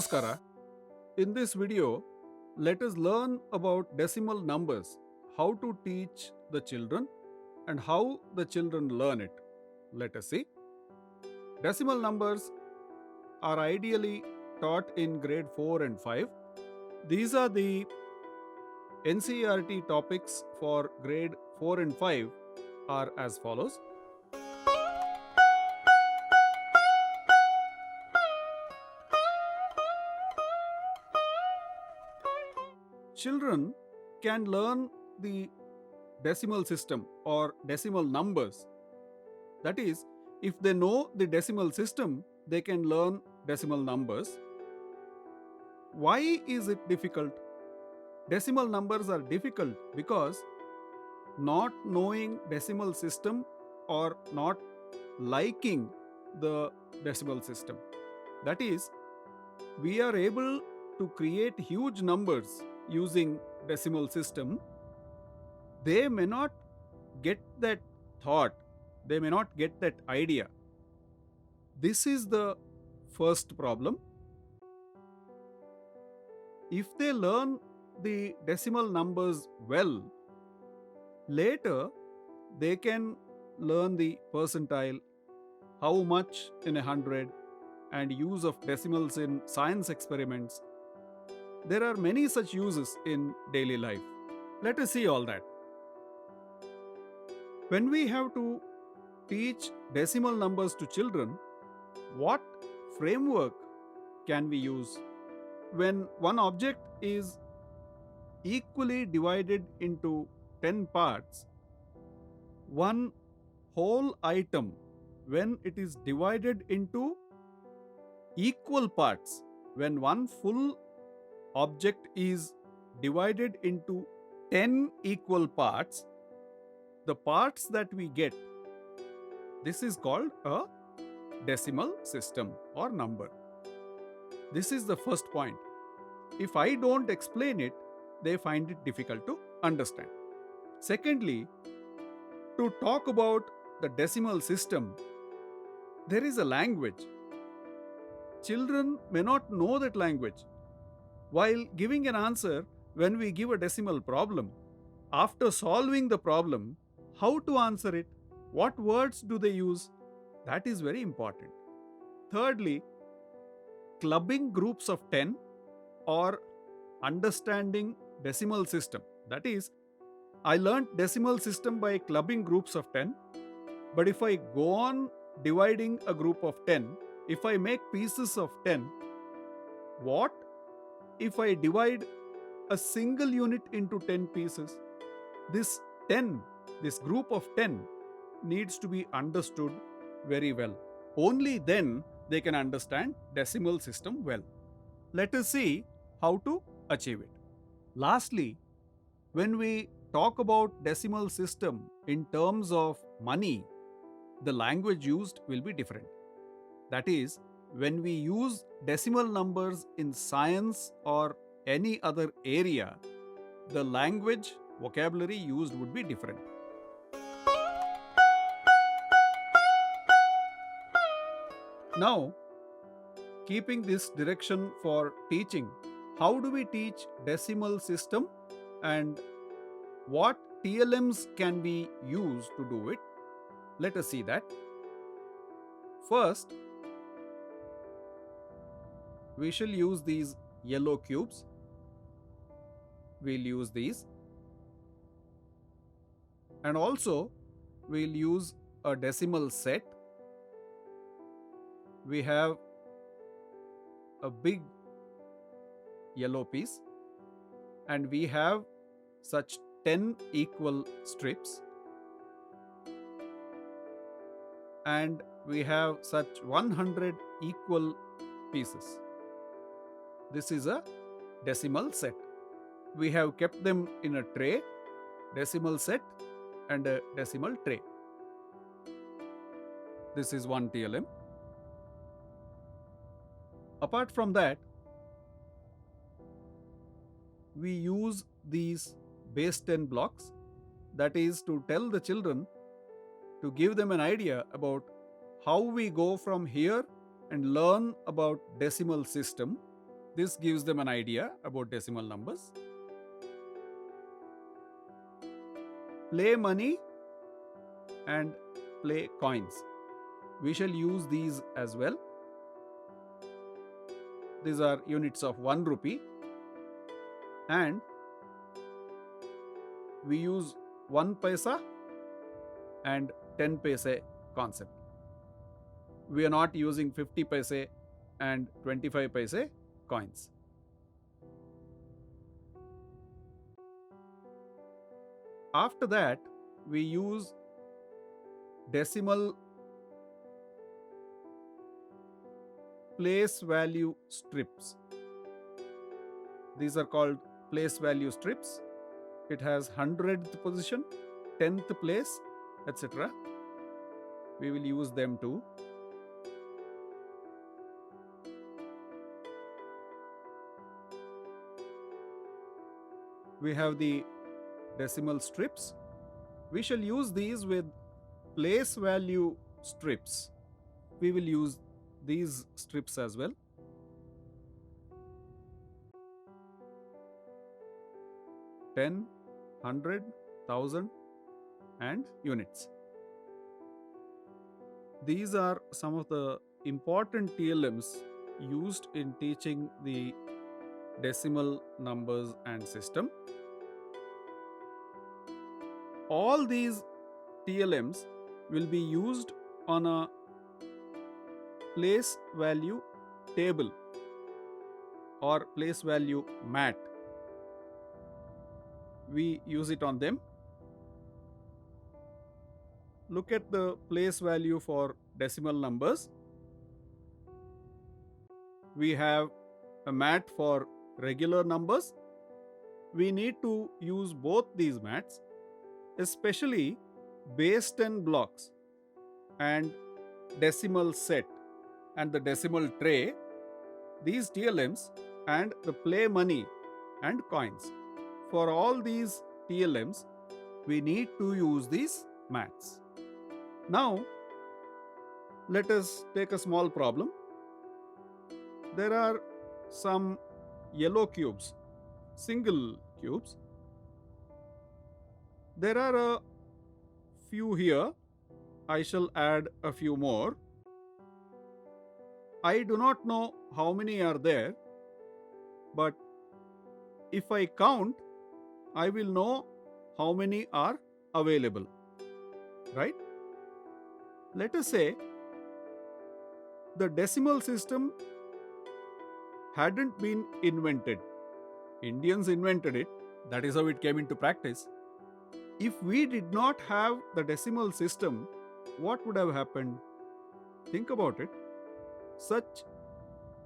Namaskara. In this video, let us learn about decimal numbers, how to teach the children, and how the children learn it. Let us see. Decimal numbers are ideally taught in grade 4 and 5. These are the NCERT topics for grade 4 and 5 are as follows. Children can learn the decimal system or decimal numbers. That is, if they know the decimal system, they can learn decimal numbers. Why is it difficult? Decimal numbers are difficult because not knowing decimal system or not liking the decimal system. That is, we are able to create huge numbers using decimal system. They may not get that thought, they may not get that idea. This is the first problem. If they learn the decimal numbers well, later they can learn the percentile, how much in 100, and use of decimals in science experiments. There are many such uses in daily life. Let us see all that. When we have to teach decimal numbers to children, what framework can we use? When one object is equally divided into 10 parts, one whole item, when it is divided into equal parts, when one full object is divided into 10 equal parts, the parts that we get, this is called a decimal system or number. This is the first point. If I don't explain it, they find it difficult to understand. Secondly, to talk about the decimal system, there is a language. Children may not know that language. While giving an answer, when we give a decimal problem, after solving the problem, how to answer it, what words do they use, that is very important. Thirdly, clubbing groups of 10 or understanding decimal system. That is, I learnt decimal system by clubbing groups of 10, but if I go on dividing a group of 10, if I make pieces of 10, what if I divide a single unit into 10 pieces? This 10, this group of 10 needs to be understood very well. Only then they can understand decimal system well. Let us see how to achieve it. Lastly, when we talk about decimal system in terms of money, the language used will be different. That is, when we use decimal numbers in science or any other area, the language, vocabulary used would be different. Now, keeping this direction for teaching, how do we teach decimal system and what TLMs can be used to do it? Let us see that. First, we shall use these yellow cubes. We'll use these. And also, we'll use a decimal set. We have a big yellow piece and we have such 10 equal strips and we have such 100 equal pieces. This is a decimal set. We have kept them in a tray, decimal set and a decimal tray. This is one TLM. Apart from that, we use these base 10 blocks, that is to tell the children, to give them an idea about how we go from here and learn about decimal system This gives them an idea about decimal numbers. Play money and play coins. We shall use these as well. These are units of 1 rupee, and we use 1 paisa and 10 paise concept. We are not using 50 paise and 25 paise coins. After that, we use decimal place value strips. These are called place value strips. It has 100th position, 10th place, etc. We will use them too. We have the decimal strips. We shall use these with place value strips. We will use these strips as well. Ten, 100, 1000 and units. These are some of the important TLMs used in teaching the decimal numbers and system. All these TLMs will be used on a place value table or place value mat. We use it on them. Look at the place value for decimal numbers. We have a mat for regular numbers. We need to use both these mats, especially base 10 blocks and decimal set and the decimal tray, these TLMs and the play money and coins. For all these TLMs, we need to use these mats. Now, let us take a small problem. There are some yellow cubes, single cubes. There are a few here. I shall add a few more. I do not know how many are there, but if I count, I will know how many are available, right? Let us say the decimal system hadn't been invented. Indians invented it. That is how it came into practice. If we did not have the decimal system, what would have happened? Think about it. Such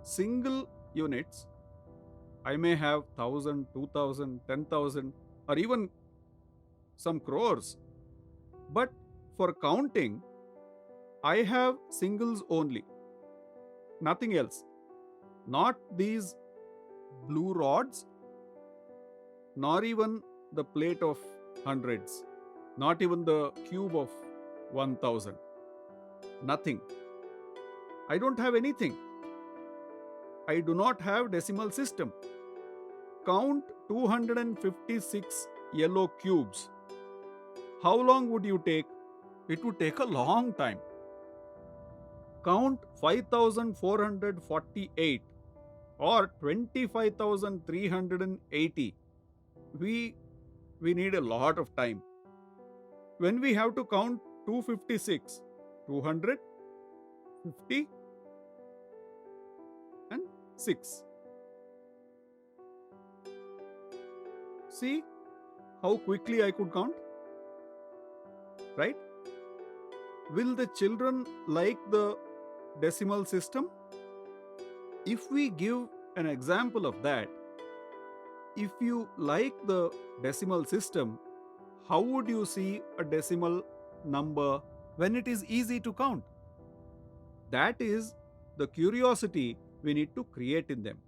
single units, I may have 1000, 2000, 10,000, or even some crores. But for counting, I have singles only, nothing else. Not these blue rods, nor even the plate of hundreds, not even the cube of 1000. Nothing. I don't have anything. I do not have decimal system. Count 256 yellow cubes. How long would you take? It would take a long time. Count 5448 or 25,380. We need a lot of time. When we have to count 256, 200, 50 and 6. See how quickly I could count? Right? Will the children like the decimal system? If we give an example of that, if you like the decimal system, how would you see a decimal number when it is easy to count? That is the curiosity we need to create in them.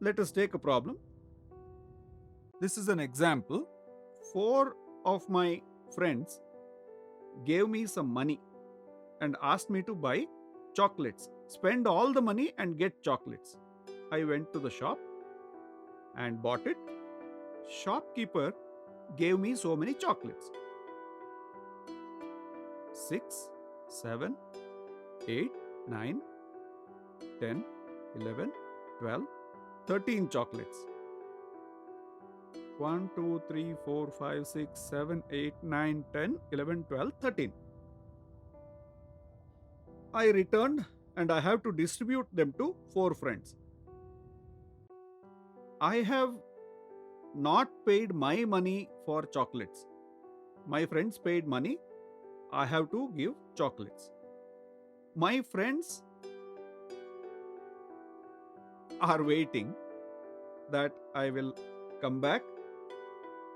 Let us take a problem. This is an example. 4 of my friends gave me some money and asked me to buy chocolates. Spend all the money and get chocolates. I went to the shop and bought it. Shopkeeper gave me so many chocolates. 6, 7, 8, 9, 10, 11, 12, 13 chocolates. 1, 2, 3, 4, 5, 6, 7, 8, 9, 10, 11, 12, 13. I returned and I have to distribute them to 4 friends. I have not paid my money for chocolates. My friends paid money. I have to give chocolates. My friends are waiting that I will come back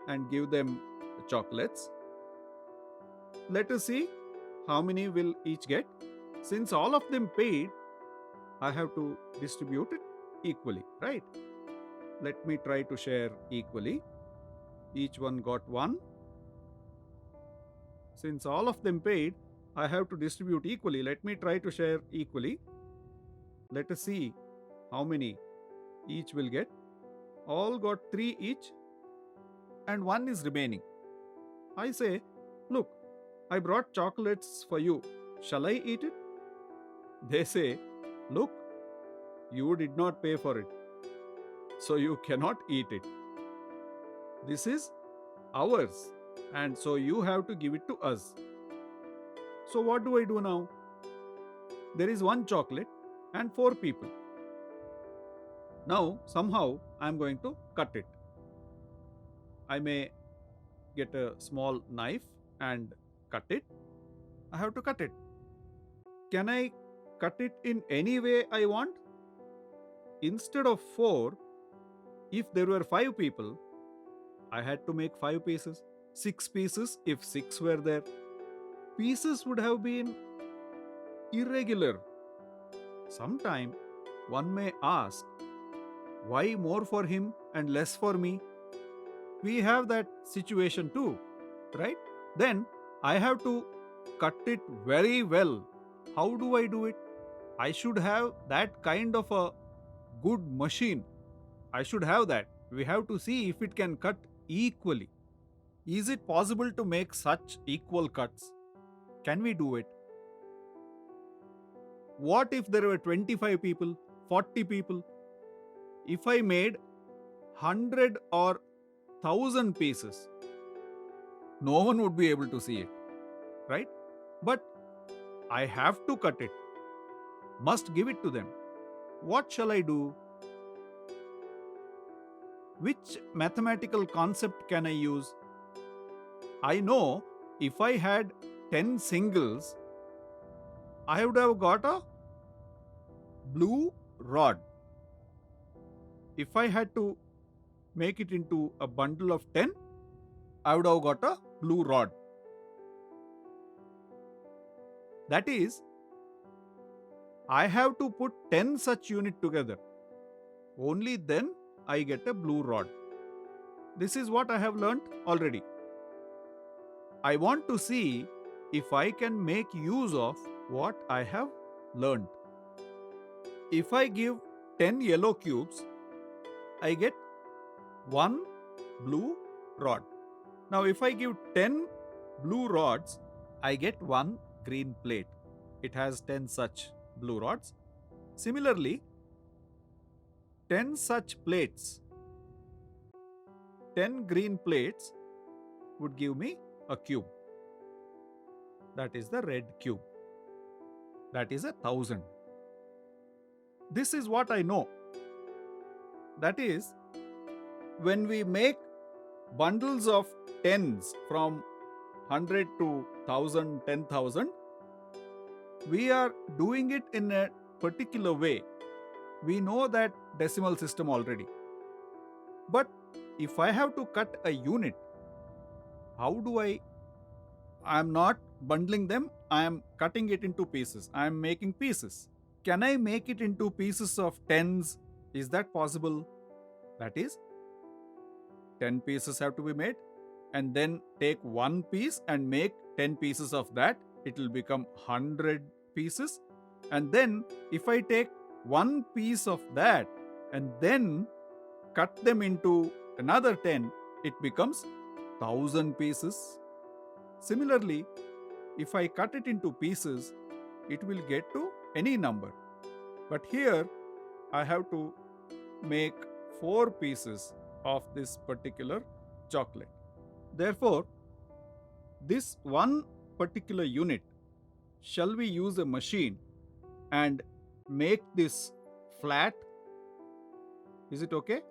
and give them chocolates. Let us see how many will each get. Since all of them paid, I have to distribute it equally, right? Let me try to share equally. Each one got 1. Since all of them paid, I have to distribute equally. Let me try to share equally. Let us see how many each will get. All got 3 each and 1 is remaining. I say, look, I brought chocolates for you. Shall I eat it? They say, look, you did not pay for it, so you cannot eat it. This is ours, and so you have to give it to us. So what do I do now? There is 1 chocolate and 4 people. Now, somehow, I am going to cut it. I may get a small knife and cut it. I have to cut it. Can I cut it in any way I want? Instead of 4, if there were 5 people, I had to make 5 pieces, 6 pieces if 6 were there. Pieces would have been irregular. Sometime one may ask, why more for him and less for me? We have that situation too, right? Then I have to cut it very well. How do I do it? I should have that kind of a good machine. I should have that. We have to see if it can cut equally. Is it possible to make such equal cuts? Can we do it? What if there were 25 people, 40 people? If I made 100 or 1000 pieces, no one would be able to see it, right? But I have to cut it, must give it to them. What shall I do? Which mathematical concept can I use? I know if I had 10 singles, I would have got a blue rod. If I had to make it into a bundle of 10, I would have got a blue rod. That is, I have to put 10 such units together. Only then I get a blue rod. This is what I have learnt already. I want to see if I can make use of what I have learnt. If I give 10 yellow cubes, I get 1 blue rod. Now, if I give 10 blue rods, I get 1 green plate. It has 10 such blue rods. Similarly, 10 such plates, 10 green plates would give me a cube. That is the red cube. That is 1,000. This is what I know. That is, when we make bundles of tens from 100 to 1000, 10,000, we are doing it in a particular way. We know that decimal system already. But if I have to cut a unit, how do I am not bundling them, I am cutting it into pieces. I am making pieces. Can I make it into pieces of tens? Is that possible? That is, 10 pieces have to be made, and then take 1 piece and make 10 pieces of that. It will become 100 pieces. And then if I take 1 piece of that and then cut them into another 10, it becomes 1000 pieces. Similarly, if I cut it into pieces, it will get to any number. But here I have to make 4 pieces of this particular chocolate. Therefore, this one particular unit, shall we use a machine and make this flat? Is it okay?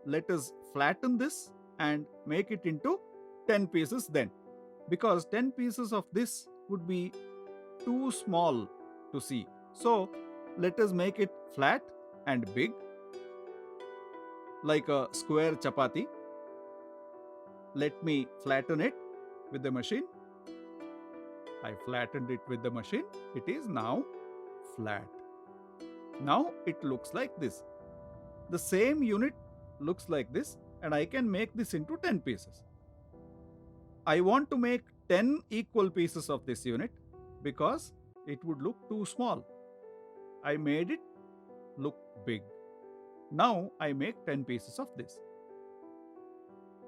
Let us flatten this and make it into 10 pieces then. Because 10 pieces of this would be too small to see. So let us make it flat and big, like a square chapati. Let me flatten it with the machine. I flattened it with the machine. It is now flat. Now it looks like this. The same unit looks like this, and I can make this into 10 pieces. I want to make 10 equal pieces of this unit because it would look too small. I made it look big. Now I make 10 pieces of this.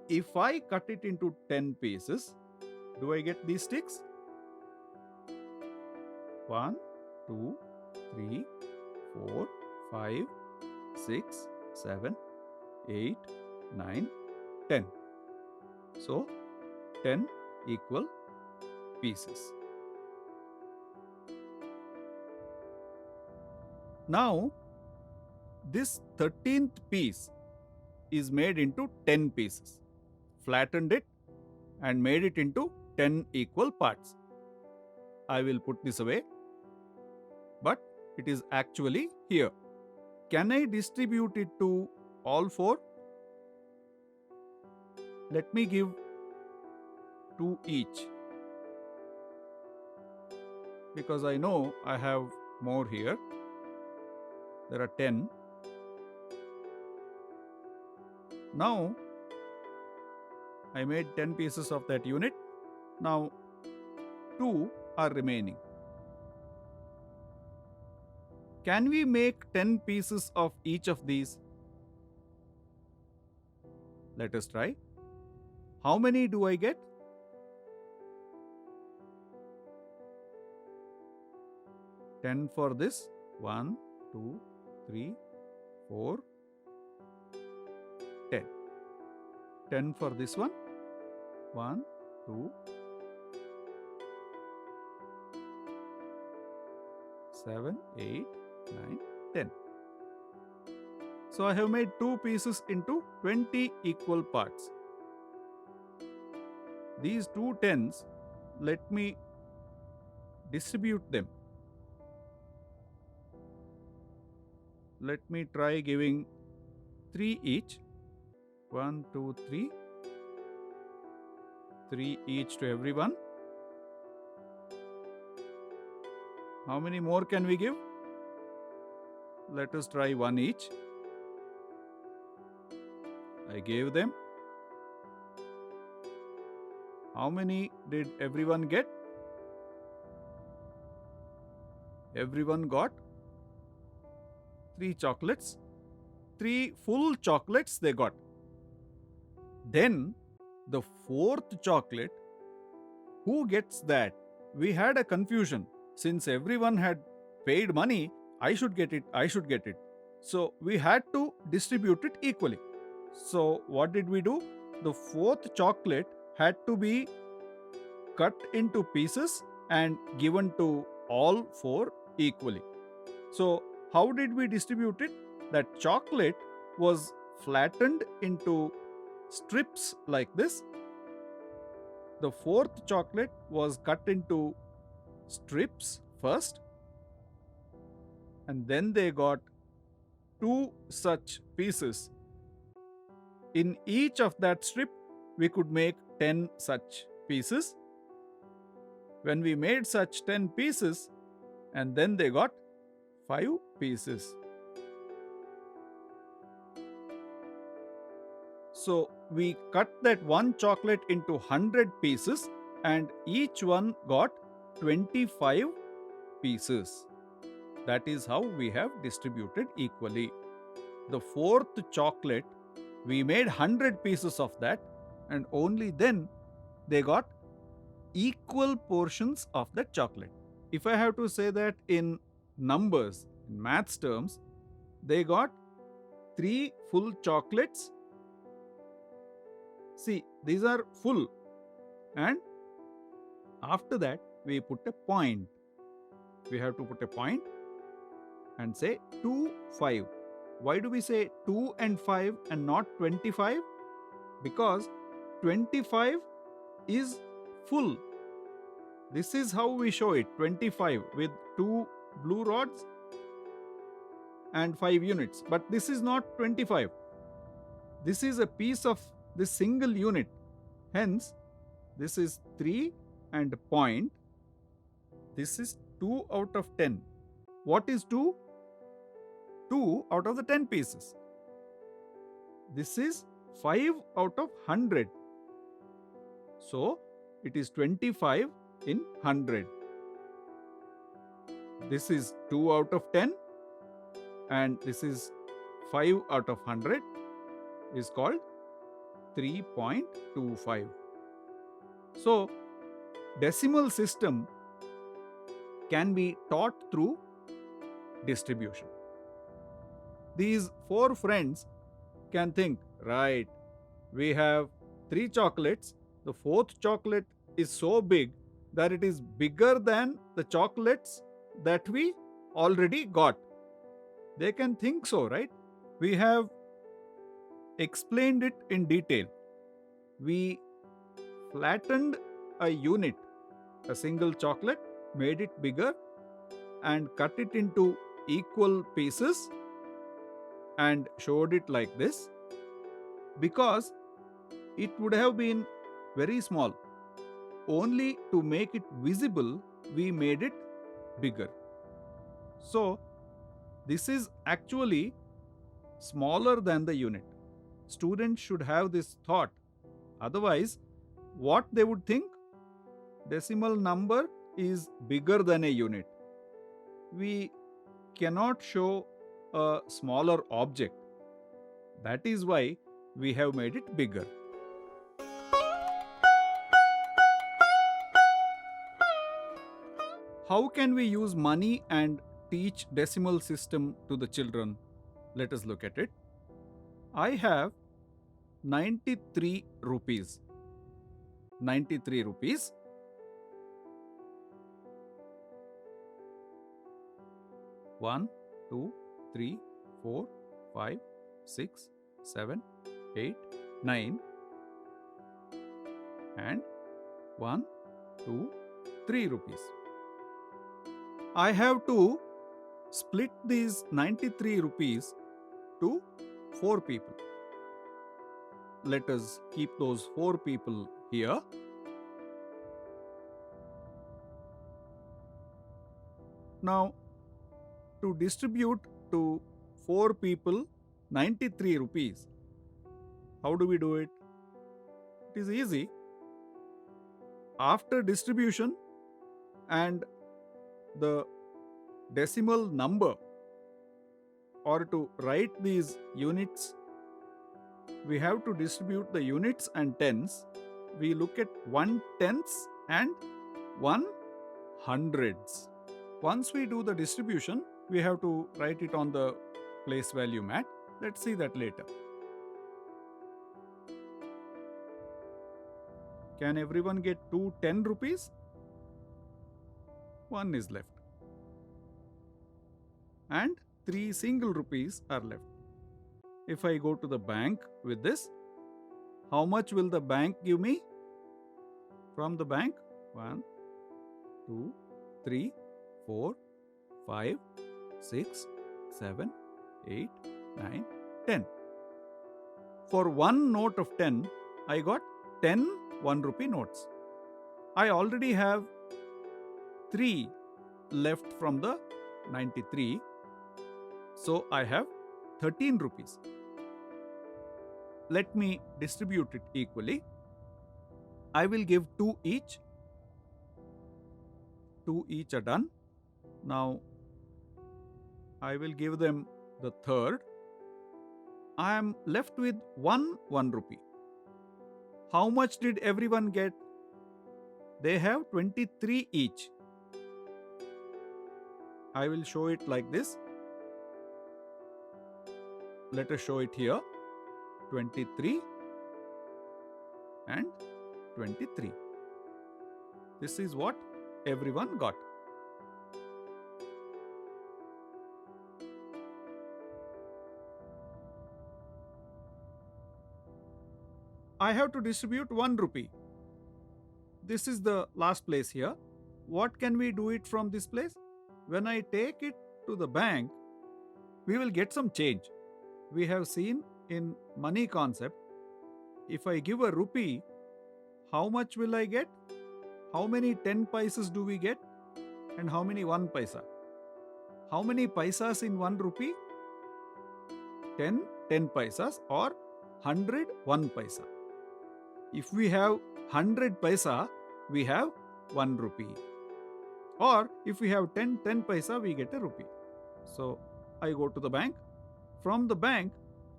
If I cut it into 10 pieces, do I get these sticks? 1, 2, 3, 4, 5, 6, 7, 8, 9, 10. So 10 equal pieces. Now this 13th piece is made into 10 pieces. Flattened it and made it into 10 equal parts. I will put this away, but it is actually here. Can I distribute it to all 4? Let me give 2 each, because I know I have more here. There are 10. Now I made 10 pieces of that unit. Now 2 are remaining. Can we make 10 pieces of each of these? Let us try. How many do I get? 10 for this. 1, 2, 3, 4, 10. 10 for this one. 1, 2, 7, 8, 9, 10. So I have made 2 pieces into 20 equal parts. These 2 10s, let me distribute them. Let me try giving 3 each. 1, 2, 3. 3 each to everyone. How many more can we give? Let us try 1 each. I gave them. How many did everyone get? Everyone got 3 chocolates. 3 full chocolates they got. Then the 4th chocolate, who gets that? We had a confusion. Since everyone had paid money, I should get it. So we had to distribute it equally. So what did we do? The 4th chocolate had to be cut into pieces and given to all 4 equally. So how did we distribute it? That chocolate was flattened into strips like this. The 4th chocolate was cut into strips first, and then they got 2 such pieces. In each of that strip, we could make 10 such pieces. When we made such 10 pieces, and then they got 5 pieces. So we cut that one chocolate into 100 pieces, and each one got 25 pieces. That is how we have distributed equally. the fourth chocolate, we made 100 pieces of that, and only then they got equal portions of that chocolate. If I have to say that in numbers, in maths terms, they got 3 full chocolates. See, these are full, and after that, we put a point. We have to put a point and say 2, 5. Why do we say 2 and 5 and not 25? Because 25 is full. This is how we show it, 25 with 2 blue rods and 5 units. But this is not 25. This is a piece of this single unit. Hence, this is 3 and point. This is 2 out of 10. What is 2? 2 out of the 10 pieces. This is 5 out of 100. So, it is 25 in 100. This is 2 out of 10 and this is 5 out of 100 is called 3.25. So, decimal system can be taught through distribution. These 4 friends can think, right, we have 3 chocolates, the 4th chocolate is so big that it is bigger than the chocolates that we already got. They can think so, right? We have explained it in detail. We flattened a unit, a single chocolate, made it bigger and cut it into equal pieces and showed it like this, because it would have been very small. Only to make it visible, we made it bigger. So, this is actually smaller than the unit. Students should have this thought. Otherwise, what they would think? Decimal number is bigger than a unit. We cannot show a smaller object. That is why we have made it bigger. How can we use money and teach decimal system to the children? Let us look at it. I have 93 rupees. 93 rupees. One, 2, 3, 4, 5, 6, 7, 8, 9 and 1, 2, 3 rupees. I have to split these 93 rupees to 4 people. Let us keep those 4 people here. Now, to distribute to 4 people 93 rupees, how do we do it? It is easy. After distribution and the decimal number, or to write these units, we have to distribute the units and tens. We look at 1/10ths and 1/100ths. Once we do the distribution, we have to write it on the place value mat. Let's see that later. Can everyone get 2 10 rupees? 1 is left. And 3 single rupees are left. If I go to the bank with this, how much will the bank give me? From the bank, 1, 2, 3, 4, 5, 6, 7, 8, 9, 10. For one note of 10, I got 10 1 rupee notes. I already have 3 left from the 93. So I have 13 rupees. Let me distribute it equally. I will give 2 each. 2 each are done. Now I will give them the third. I am left with 1 rupee. How much did everyone get? They have 23 each. I will show it like this. Let us show it here. 23 and 23. This is what everyone got. I have to distribute 1 rupee. This is the last place here. What can we do it from this place? When I take it to the bank, we will get some change. We have seen in money concept, if I give a rupee, how much will I get? How many 10 paisas do we get? And how many 1 paisa? How many paisas in 1 rupee? 10 paisas or 100 1 paisa. If we have 100 paisa, we have 1 rupee. Or if we have 10 paisa, we get a rupee. So I go to the bank. From the bank,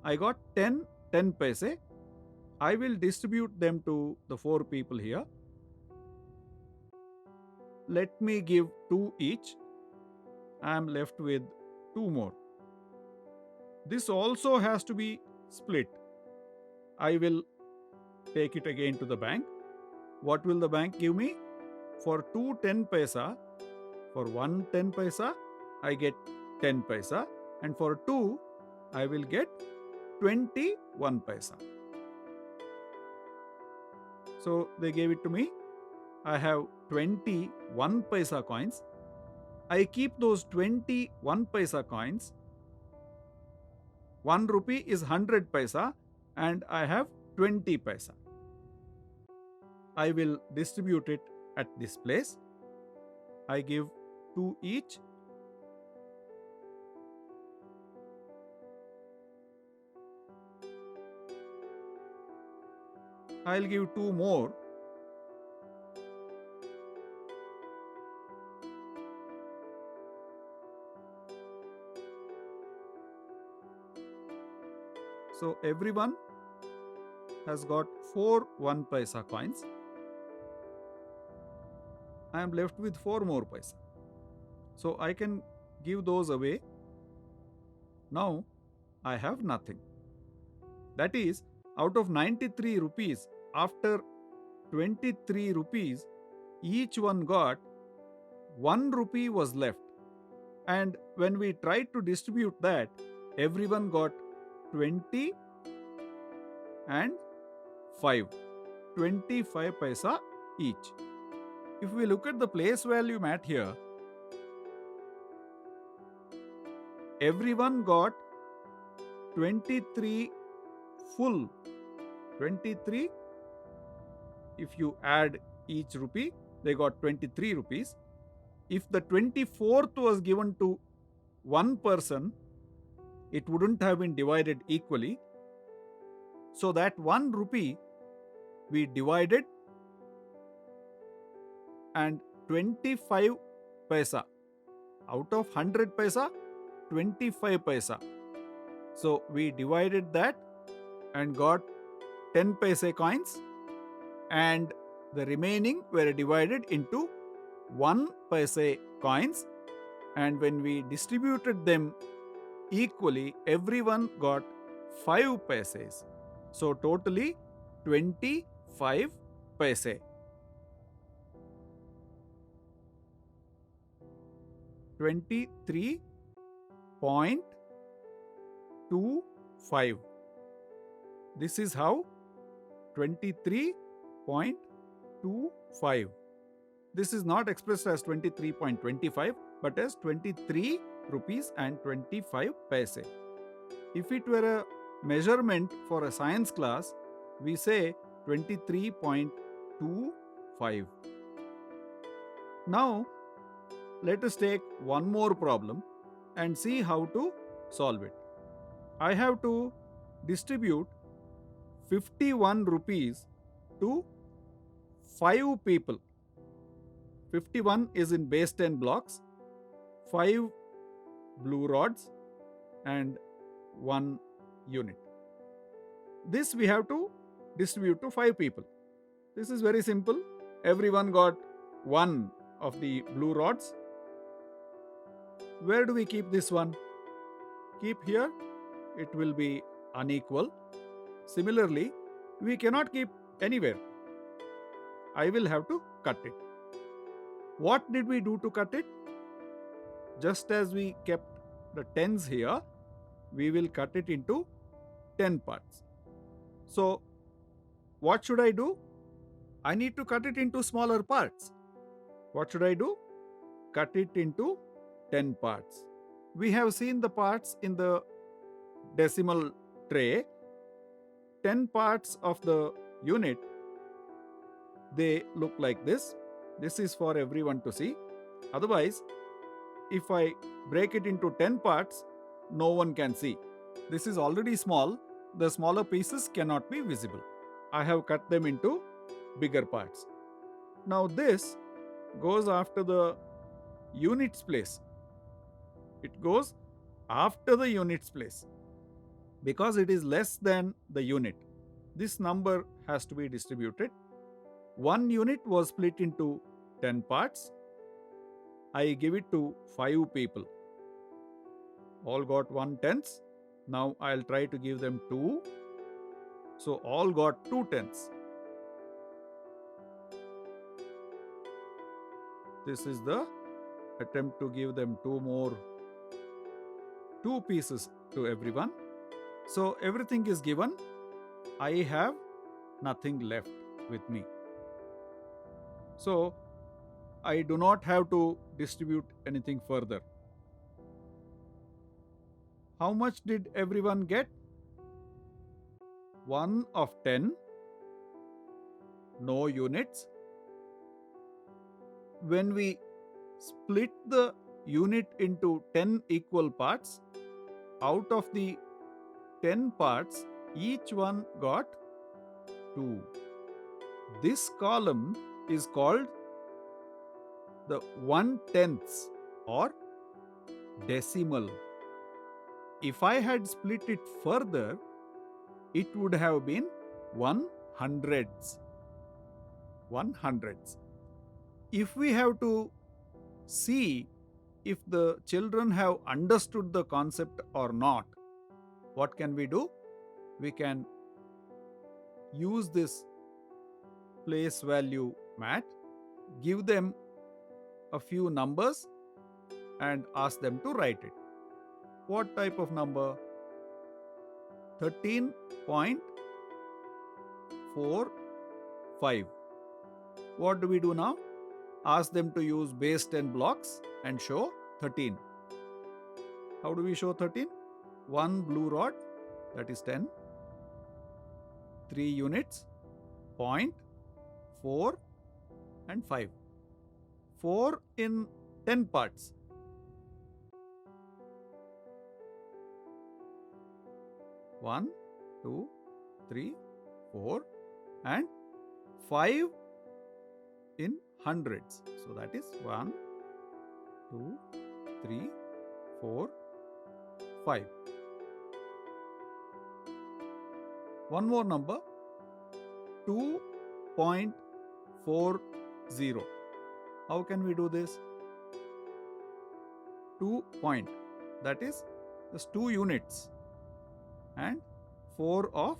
I got 10 paise. I will distribute them to the 4 people here. Let me give 2 each. I am left with 2 more. This also has to be split. I will take it again to the bank. What will the bank give me? For 2 10 paisa, for 1 10 paisa, I get 10 paisa. And for 2, I will get 21 paisa. So they gave it to me. I have 21 paisa coins. I keep those 21 paisa coins. 1 rupee is 100 paisa and I have 20 paisa. I will distribute it at this place. I give 2 each. I'll give 2 more. So everyone has got 4 1 paisa coins. I am left with 4 more paisa. So I can give those away. Now I have nothing. That is, out of 93 rupees, after 23 rupees, each one got 1 rupee was left. And when we tried to distribute that, everyone got 20 and 5. 25 paisa each. If we look at the place value mat here, everyone got 23 full. 23, if you add each rupee, they got 23 rupees. If the 24th was given to one person, it wouldn't have been divided equally. So that 1 rupee we divided and 25 paisa. Out of 100 paisa, 25 paisa. So we divided that and got 10 paise coins, and the remaining were divided into 1 paise coins, and when we distributed them equally, everyone got 5 paises. So totally 25 paise. 23.25. This is how 23.25. This is not expressed as 23.25 but as 23 rupees and 25 paise. If it were a measurement for a science class, we say 23.25. Now, let us take one more problem and see how to solve it. I have to distribute 51 rupees to 5 people. 51 is in base 10 blocks, 5 blue rods and 1 unit. This we have to distribute to 5 people. This is very simple. Everyone got one of the blue rods. Where do we keep this one? Keep here. It will be unequal. Similarly, we cannot keep anywhere. I will have to cut it. What did we do to cut it? Just as we kept the tens here, we will cut it into 10 parts. So, what should I do? I need to cut it into smaller parts. What should I do? Cut it into 10 parts. We have seen the parts in the decimal tray. 10 parts of the unit, they look like this. This is for everyone to see. Otherwise, if I break it into 10 parts, no one can see. This is already small. The smaller pieces cannot be visible. I have cut them into bigger parts. Now this goes after the units place. It goes after the units place because it is less than the unit. This number has to be distributed. One unit was split into 10 parts. I give it to 5 people. All got 1/10. Now I'll try to give them 2. So all got 2/10. This is the attempt to give them 2 pieces to everyone. So everything is given. I have nothing left with me. So I do not have to distribute anything further. How much did everyone get? 1 of 10. No units. When we split the unit into 10 equal parts, out of the 10 parts, each one got 2. This column is called the 1/10 or decimal. If I had split it further, it would have been 1/100. 1/100. If we have to see if the children have understood the concept or not, what can we do? We can use this place value mat, give them a few numbers and ask them to write it. What type of number? 13.45. What do we do now? Ask them to use base 10 blocks and show 13. How do we show 13? 1 blue rod, that is 10. 3 units, point, 4 and 5. 4 in 10 parts. 1, 2, 3, 4 and 5 in hundreds. So that is 1, 2, 3, 4, 5. One more number, 2.40. How can we do this? 2 point, that is just 2 units and 4 of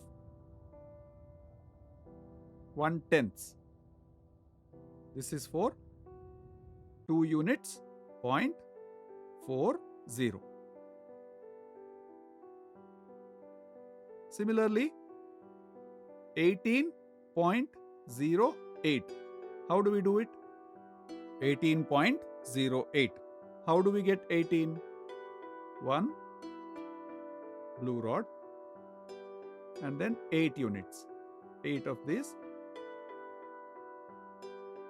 1/10. This is for 2 units, 0.40. Similarly, 18.08. How do we do it? 18.08. How do we get 18? 1 blue rod and then 8 units. 8 of these.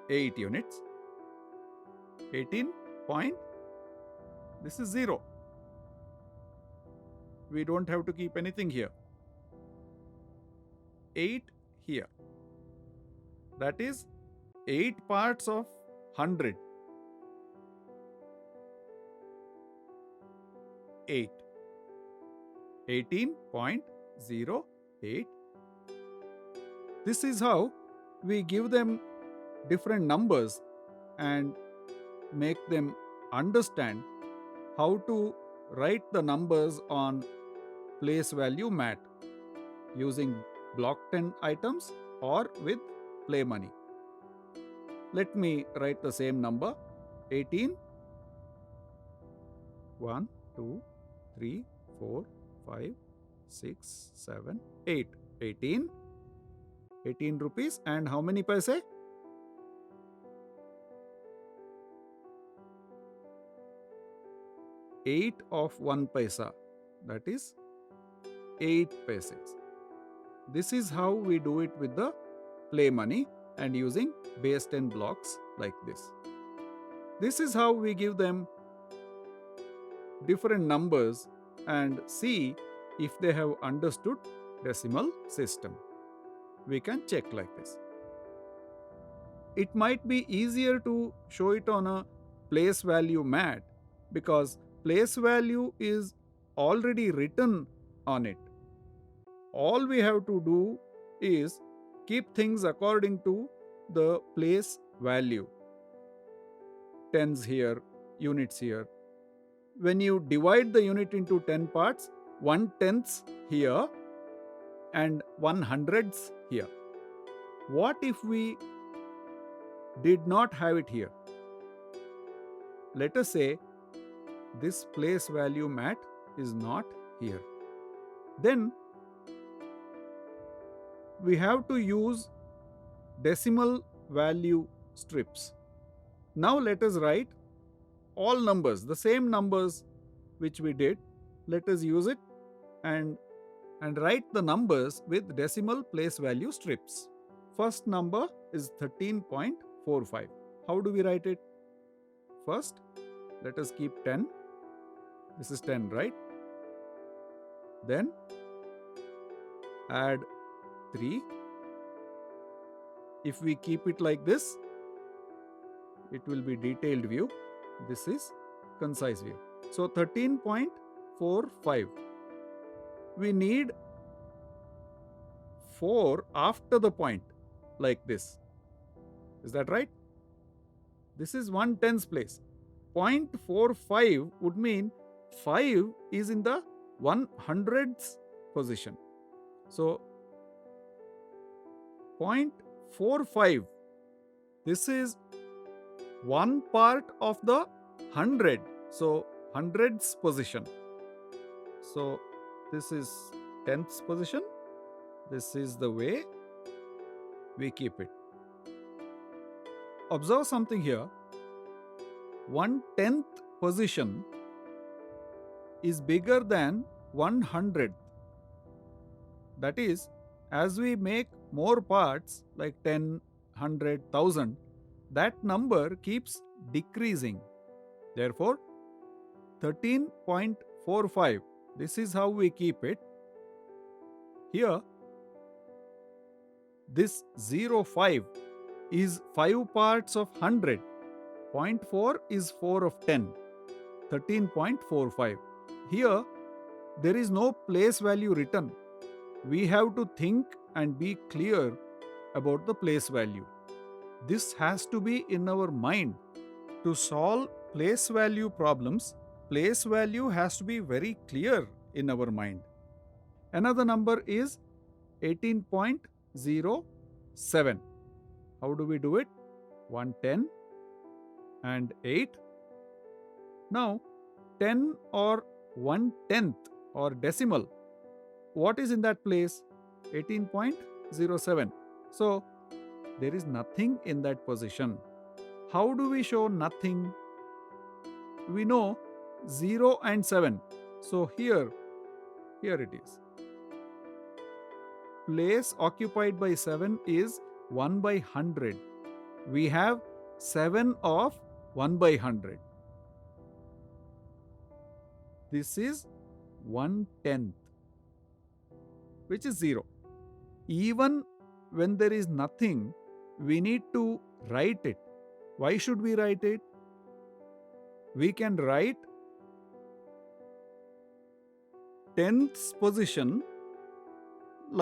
8 units. 18 point. This is 0. We don't have to keep anything here. 8 here. That is 8 parts of 100. 8. 18.08 This is how we give them different numbers and make them understand how to write the numbers on place value mat using block 10 items or with play money. Let me write the same number 18, 1, 2, 3, 4, 5, 6, 7, 8. 18, 18 rupees and how many paise? 8 of 1 paisa, that is 8 paise. This is how we do it with the play money and using base 10 blocks like this. This is how we give them different numbers and see if they have understood decimal system. We can check like this. It might be easier to show it on a place value mat because place value is already written on it. All we have to do is keep things according to the place value. Tens here, units here. When you divide the unit into 10 parts, 1/10 here and 1/100 here. What if we did not have it here? Let us say this place value mat is not here. Then we have to use decimal value strips. Now let us write all numbers, the same numbers which we did. Let us use it and write the numbers with decimal place value strips. First number is 13.45. How do we write it? First, let us keep 10. This is 10, right? Then add 3. If we keep it like this, it will be detailed view. This is concise view. So 13.45. We need 4 after the point like this. Is that right? This is 1/10 place. 0.45 would mean 5 is in the 1/100th position. So 0.45, this is one part of the 100. So 100th position. So this is 10th position. This is the way we keep it. Observe something here. 1/10th position is bigger than 1/100th. That is, as we make more parts like 10, 100, 1000, that number keeps decreasing. Therefore, 13.45, this is how we keep it. Here, this 0.5 is 5 parts of 100. 0.4 is 4 of 10. 13.45. Here, there is no place value written. We have to think and be clear about the place value. This has to be in our mind. To solve place value problems, place value has to be very clear in our mind. Another number is 18.07. How do we do it? 1/10 and 8. Now, 10 or 1/10 or decimal, what is in that place? 18.07. So, there is nothing in that position. How do we show nothing? We know 0 and 7. So, here it is. Place occupied by 7 is 1/100. We have 7 of 1/100. This is 1/10, which is 0. Even when there is nothing, we need to write it. Why should we write it? We can write 10th position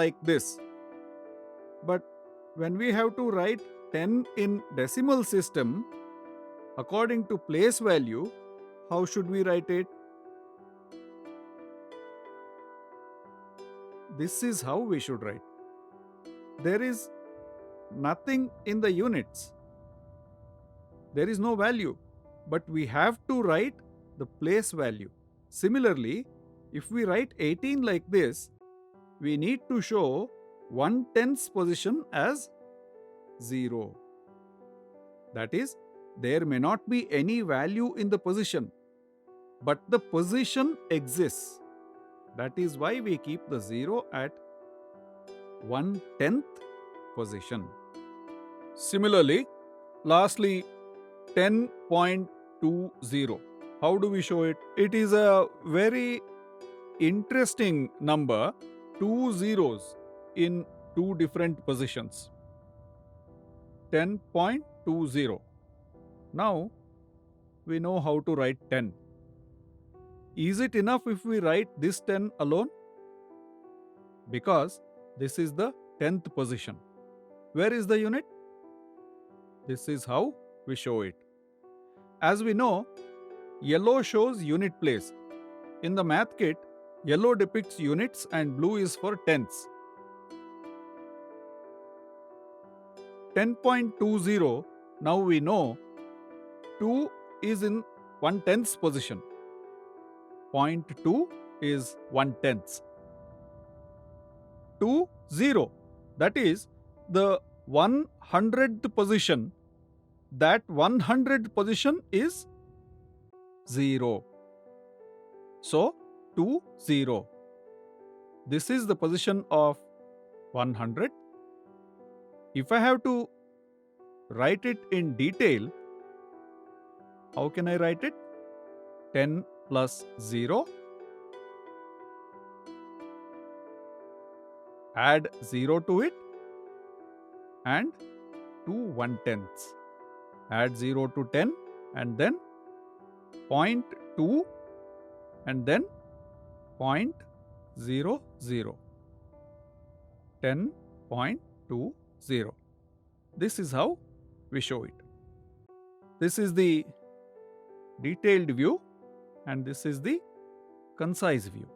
like this. But When we have to write 10 in decimal system, according to place value, how should we write it? This is how we should write. There is nothing in the units. There is no value, but we have to write the place value. Similarly, if we write 18 like this, we need to show 1/10th position as 0. That is, there may not be any value in the position, but the position exists. That is why we keep the 0 at 1/10th position. Similarly, lastly, 10.20. How do we show it? It is a very interesting number, two zeros in two different positions. 10.20. Now we know how to write 10. Is it enough if we write this 10 alone? Because this is the 10th position. Where is the unit? This is how we show it. As we know, yellow shows unit place. In the math kit, yellow depicts units and blue is for tenths. 10.20, now we know 2 is in 1/10th position. 0.2 is 1/10th. 2, 0. That is the 100th position. That 100th position is 0. So 2, 0. This is the position of 100. If I have to write it in detail, how can I write it? 10 plus 0. Add 0 to it and 2 1/10ths. Add 0 to 10 and then 0.2 and then 0.00. 10.20. This is how we show it. This is the detailed view and this is the concise view.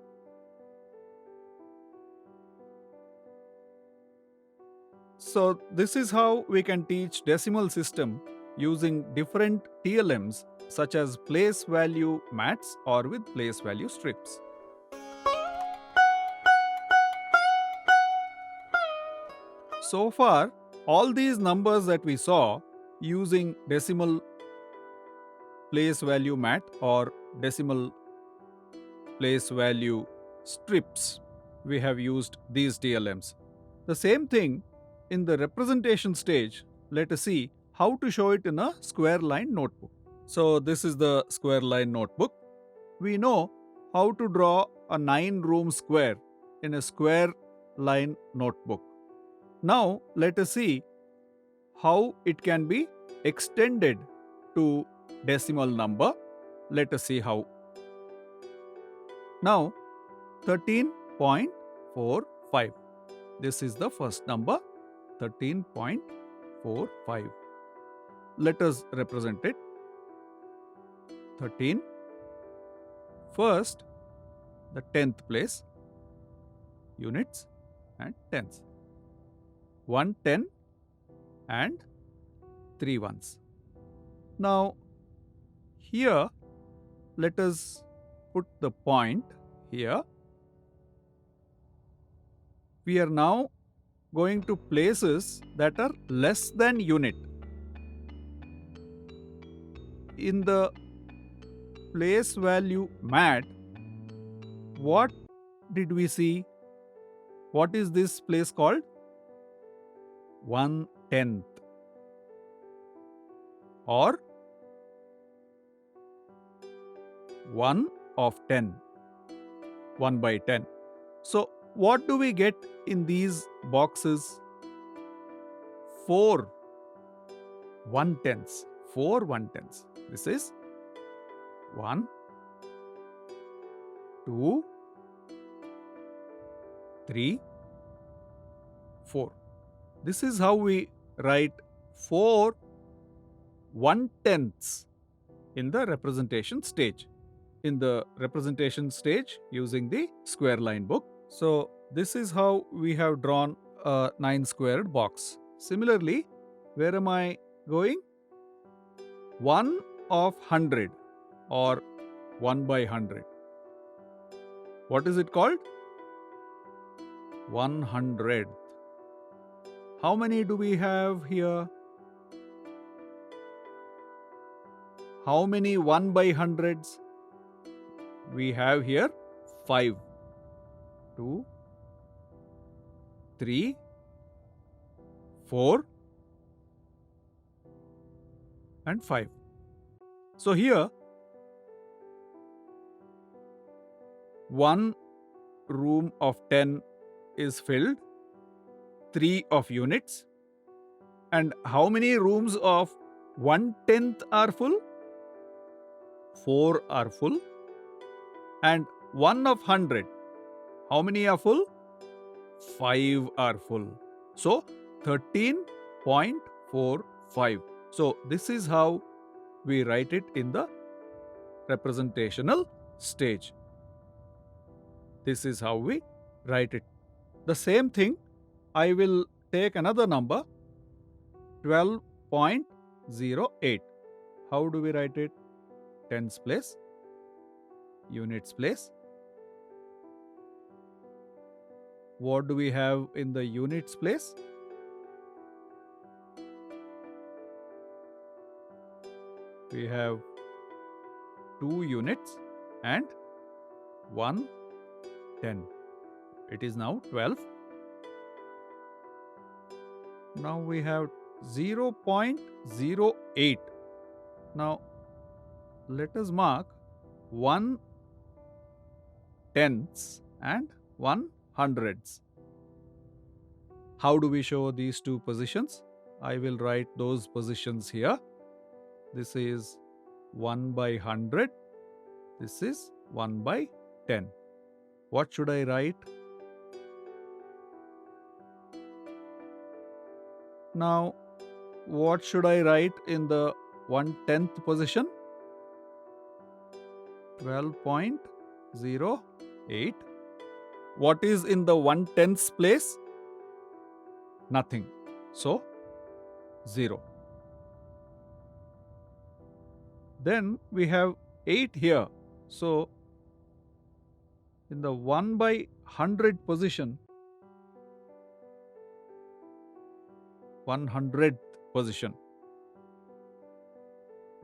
So this is how we can teach decimal system using different TLMs such as place value mats or with place value strips. So far, all these numbers that we saw using decimal place value mat or decimal place value strips, we have used these TLMs. The same thing in the representation stage, let us see how to show it in a square line notebook. So this is the square line notebook. We know how to draw a 9-room square in a square line notebook. Now let us see how it can be extended to decimal number. Let us see how. Now 13.45. This is the first number, 13.45. Let us represent it. 13. First, the 10th place, units and tenths. 1/10 and 3 ones. Now, here, let us put the point here. We are now going to places that are less than unit. In the place value mat, what did we see? What is this place called? 1/10 or 1 of 10, 1/10. So what do we get in these boxes? 4 1/10ths. 4 1/10ths. This is 1, 2, 3, 4. This is how we write 4 1/10ths in the representation stage. In the representation stage using the square line book. So this is how we have drawn a 9 squared box. Similarly, where am I going? 1 of 100 or 1 by 100. What is it called? 100th. How many do we have here? How many 1 by 100s? We have here 5. 2, 3, 4 and 5. So here 1 room of 10 is filled, 3 of units. And how many rooms of 1/10th are full? 4 are full. And 1 of 100, how many are full? 5 are full. So 13.45. So this is how we write it in the representational stage. This is how we write it. The same thing, I will take another number, 12.08. How do we write it? Tens place, units place. What do we have in the units place? We have 2 units and 1 10. It is now 12. Now we have 0.08. Now let us mark 1/10ths and 1/100ths. How do we show these two positions? I will write those positions here. This is 1 by 100. This is 1 by 10. What should I write? Now, what should I write in the 1/10th position? 12.08. What is in the 1/10ths place? Nothing. So, 0. Then we have 8 here. So, in the 1 by 100 position, 100th position,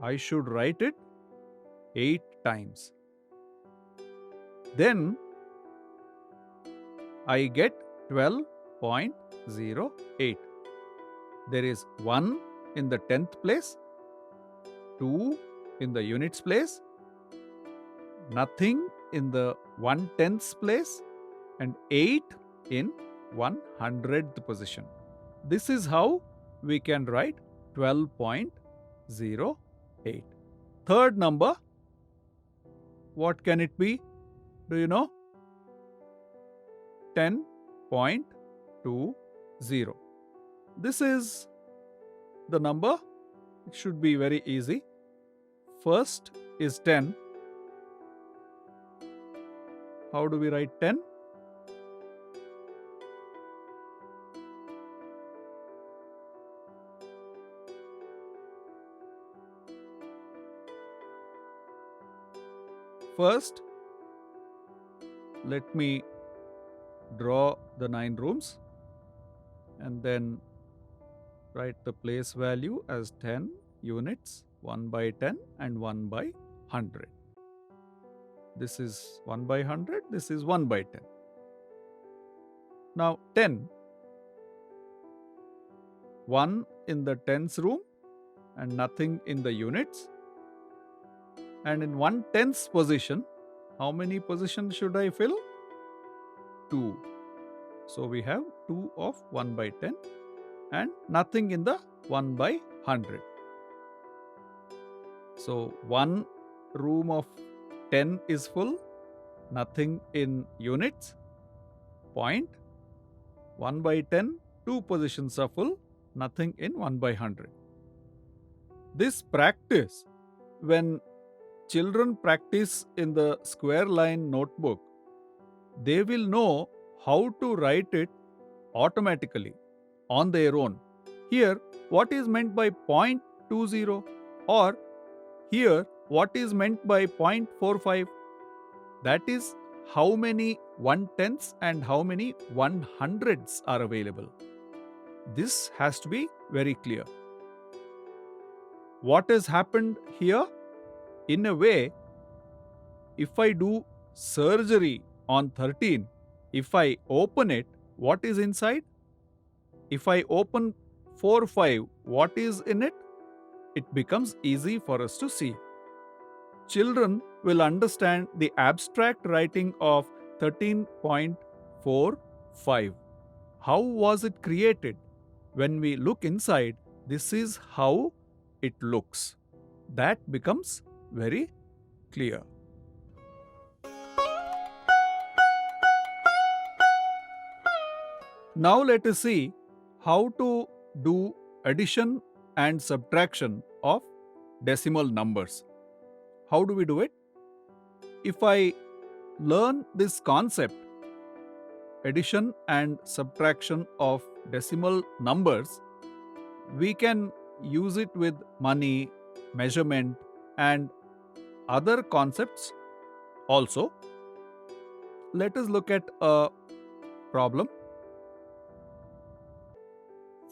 I should write it 8 times. Then I get 12.08. There is 1 in the 10th place, 2 in the units place, nothing in the 1/10th place, and 8 in 100th position. This is how we can write 12.08. Third number, what can it be? Do you know? 10.20. This is the number. It should be very easy. First is 10. How do we write 10? First, let me draw the 9 rooms and then write the place value as 10 units, 1 by 10 and 1 by 100. This is 1 by 100, this is 1 by 10. Now 10, 1 in the tens room and nothing in the units. And in 1/10th position, how many positions should I fill? 2. So we have 2 of 1 by 10 and nothing in the 1 by 100. So 1 room of 10 is full, nothing in units. Point. 1 by 10 two positions are full, nothing in 1 by 100. This practice, when children practice in the square line notebook, they will know how to write it automatically on their own. Here, what is meant by 0.20, or here, what is meant by 0.45? That is how many 1/10ths and how many 1/100ths are available. This has to be very clear. What has happened here? In a way, if I do surgery on 13, if I open it, what is inside? If I open 4-5, what is in it? It becomes easy for us to see. Children will understand the abstract writing of 13.45. How was it created? When we look inside, this is how it looks. That becomes very clear. Now let us see how to do addition and subtraction of decimal numbers. How do we do it? If I learn this concept, addition and subtraction of decimal numbers, we can use it with money, measurement, and other concepts also. Let us look at a problem.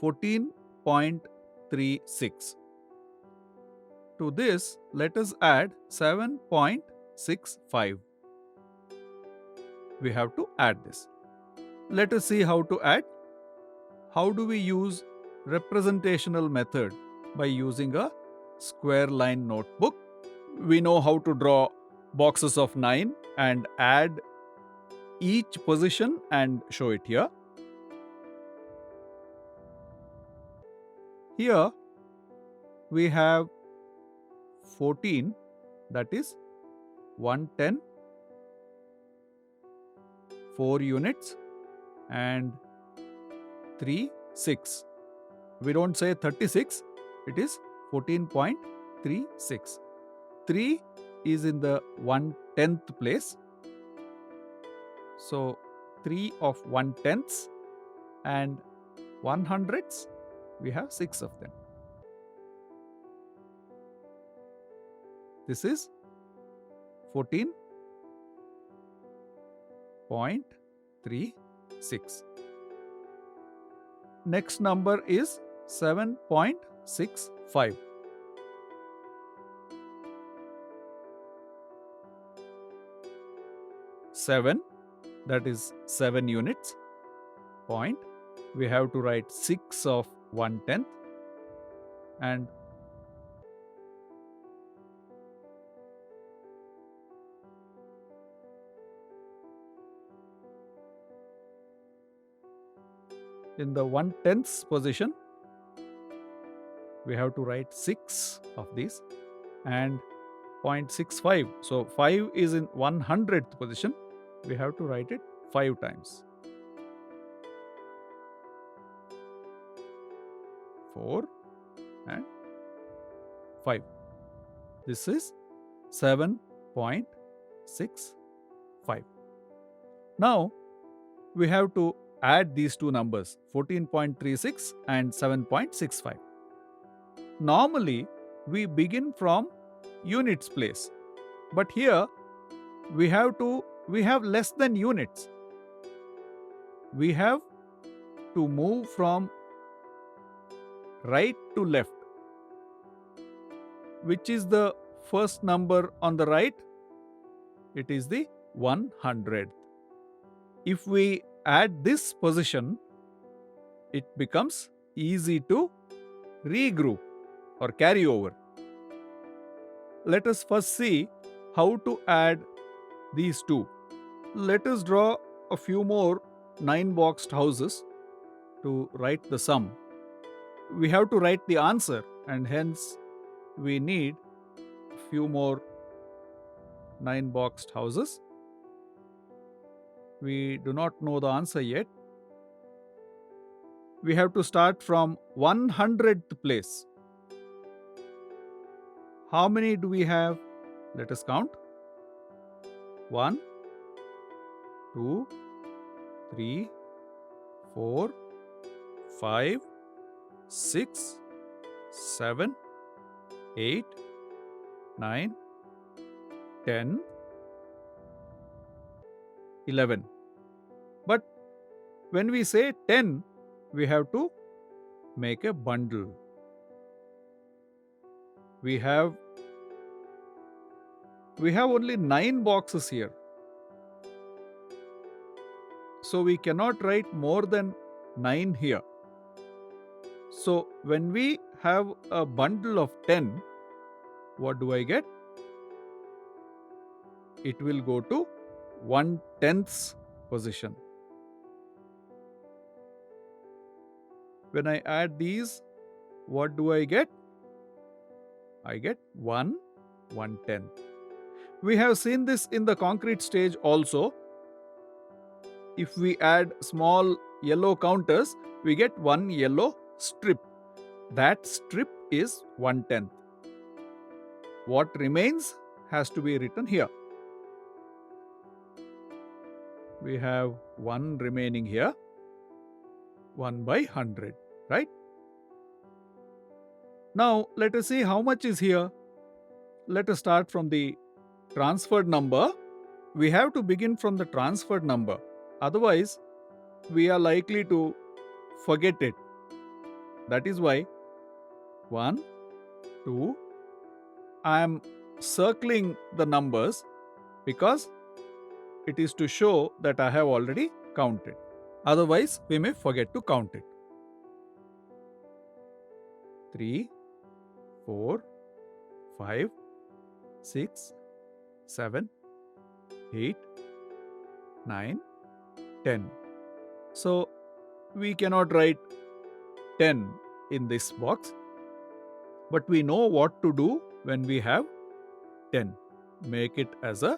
14.36. To this, let us add 7.65. We have to add this. Let us see how to add. How do we use representational method? By using a square line notebook. We know how to draw boxes of 9 and add each position and show it here. Here we have 14, that is 110, 4 units, and 3, 6. We don't say 36, it is 14.36. 3 is in the 1/10th place. So 3 of 1/10ths and 100ths, we have 6 of them. This is 14.36. Next number is 7.65. Seven, that is 7 units. Point. We have to write 6 of 1/10th and in the 1/10th position, we have to write 6 of these and 0.65. So 5 is in 100th position. We have to write it 5 times. 4 and 5. This is 7.65. Now we have to add these two numbers, 14.36 and 7.65. Normally we begin from units place, but here we have less than units. We have to move from right to left. Which is the first number on the right? It is the 100th. If we add this position, it becomes easy to regroup or carry over. Let us first see how to add these two. Let us draw a few more 9-boxed houses to write the sum. We have to write the answer, and hence we need a few more 9-boxed houses. We do not know the answer yet. we have to start from 100th place. How many do we have? Let us count. 1, 2, 3, 4, 5, 6, 7, 8, 9, 10, 11. But when we say 10, we have to make a bundle. We have only 9 boxes here. So we cannot write more than 9 here. So when we have a bundle of 10, what do I get? It will go to 1/10th position. When I add these, what do I get? I get 1/110th. We have seen this in the concrete stage also. If we add small yellow counters, we get one yellow strip. That strip is 1/10th. What remains has to be written here. We have 1 remaining here, 1/100, right? Now let us see how much is here. Let us start from the transferred number. We have to begin from the transferred number. Otherwise, we are likely to forget it. That is why 1, 2, I am circling the numbers because it is to show that I have already counted. Otherwise, we may forget to count it. 3, 4, 5, 6, 7, 8, 9, 10. So, we cannot write 10 in this box, but we know what to do when we have 10. Make it as a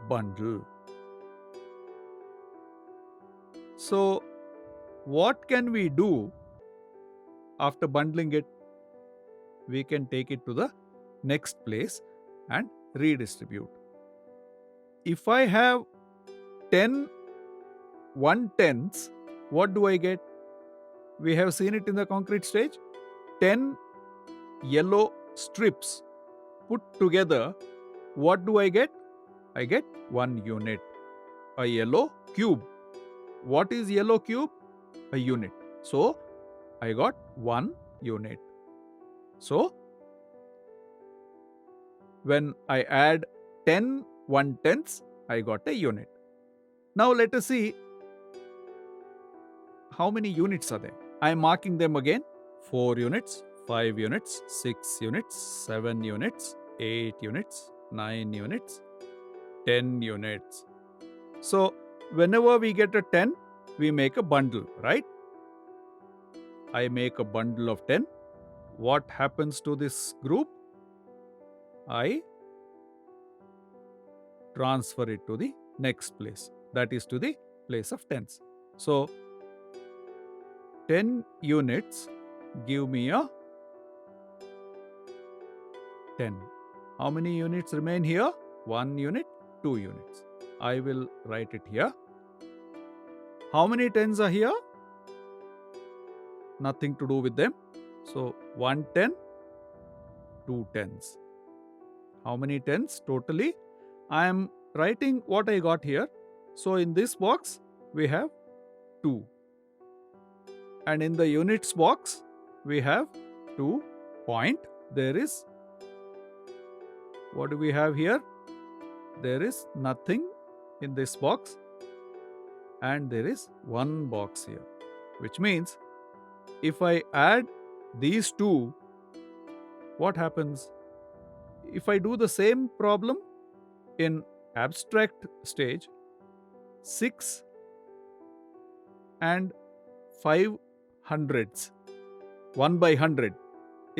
bundle. So, what can we do after bundling it? We can take it to the next place and redistribute. If I have 10 1/10ths, what do I get? We have seen it in the concrete stage. 10 yellow strips put together, what do I get? I get 1 unit, a yellow cube. What is yellow cube? A unit. So, I got 1 unit. So, when I add 10 1/10ths, I got a unit. Now, let us see how many units are there. I am marking them again. 4 units, 5 units, 6 units, 7 units, 8 units, 9 units, 10 units. So, whenever we get a 10, we make a bundle, right? I make a bundle of 10. What happens to this group? I transfer it to the next place. That is to the place of tens. So, 10 units give me a 10. How many units remain here? 1 unit, 2 units. I will write it here. How many tens are here? Nothing to do with them. So, 1 10, 2 tens. How many tens totally? I am writing what I got here. So, in this box, we have 2. And in the units box, we have 2 point. There is, what do we have here? There is nothing in this box. And there is 1 box here. Which means, if I add these 2, what happens? If I do the same problem in abstract stage, 6 and 5 hundredths, 1/100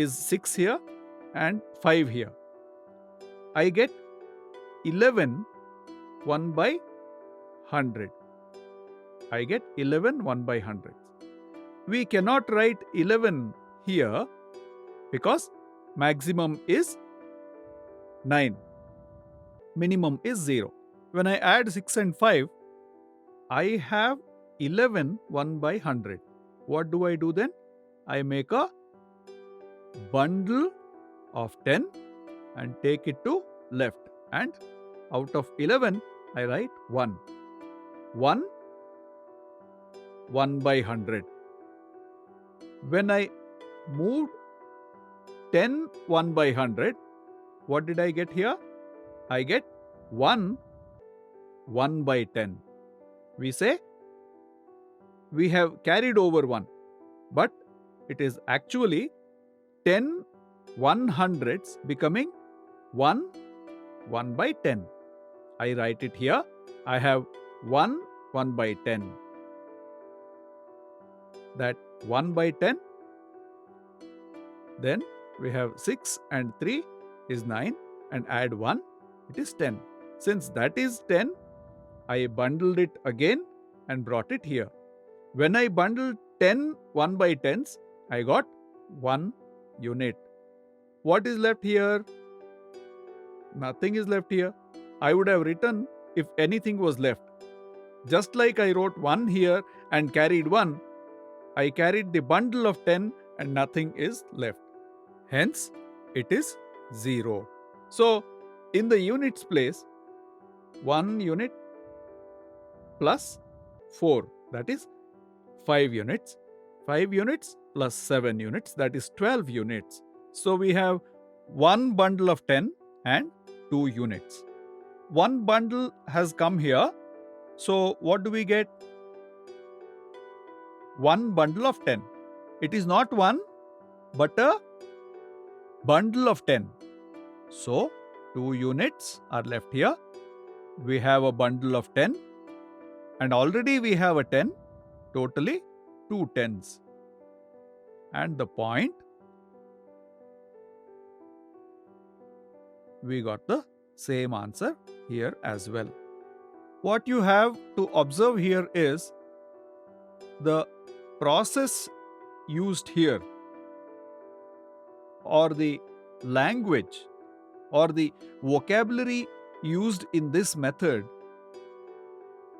is 6 here and 5 here. I get 11 1/100. I get 11 1/100. We cannot write 11 here because maximum is 9, minimum is 0. When I add 6 and 5, I have 11 1 by 100. What do I do then? I make a bundle of 10 and take it to left, and out of 11 I write 1. 1 1 by 100. When I moved 10 1 by 100, what did I get here? I get 1 1 by 10. We say we have carried over 1, but it is actually 10 100s becoming 1 1 by 10. I write it here. I have 1 1 by 10. That 1 by 10. Then we have 6 and 3 is 9, and add 1, it is 10. Since that is 10, I bundled it again and brought it here. When I bundled 10 1 by 10s, I got 1 unit. What is left here? Nothing is left here. I would have written if anything was left. Just like I wrote 1 here and carried 1, I carried the bundle of 10 and nothing is left. Hence, it is 0. So, in the units place, 1 unit plus 4, that is 5 units. 5 units plus 7 units, that is 12 units. So, we have 1 bundle of 10 and 2 units. 1 bundle has come here. So, what do we get? 1 bundle of 10. It is not 1, but a bundle of 10. So, 2 units are left here. We have a bundle of 10, and already we have a 10, totally 2 tens. And the point, we got the same answer here as well. What you have to observe here is the process used here, or the language or the vocabulary used in this method.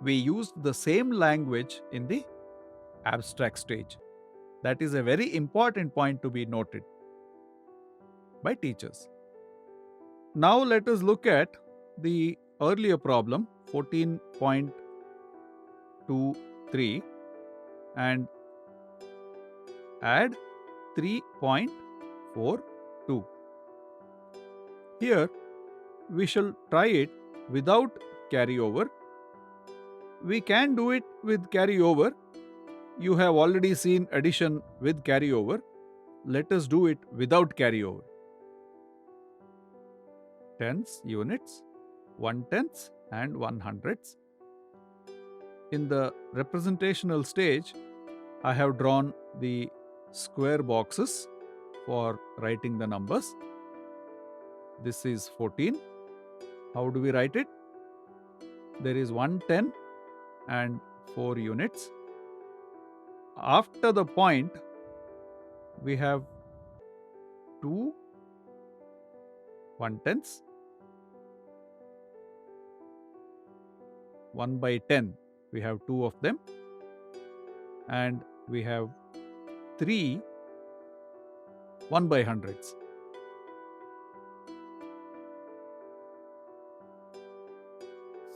We used the same language in the abstract stage. That is a very important point to be noted by teachers. Now let us look at the earlier problem 14.23 and add 3.42. Here we shall try it without carryover. We can do it with carryover. You have already seen addition with carryover. Let us do it without carryover. Tens, units, 1/10 and 100ths. In the representational stage, I have drawn the square boxes for writing the numbers. This is 14. How do we write it? There is 1/10 and 4 units. After the point, we have 2 1/10s, 1 by 10. We have 2 of them, and we have 3 1 by 100s.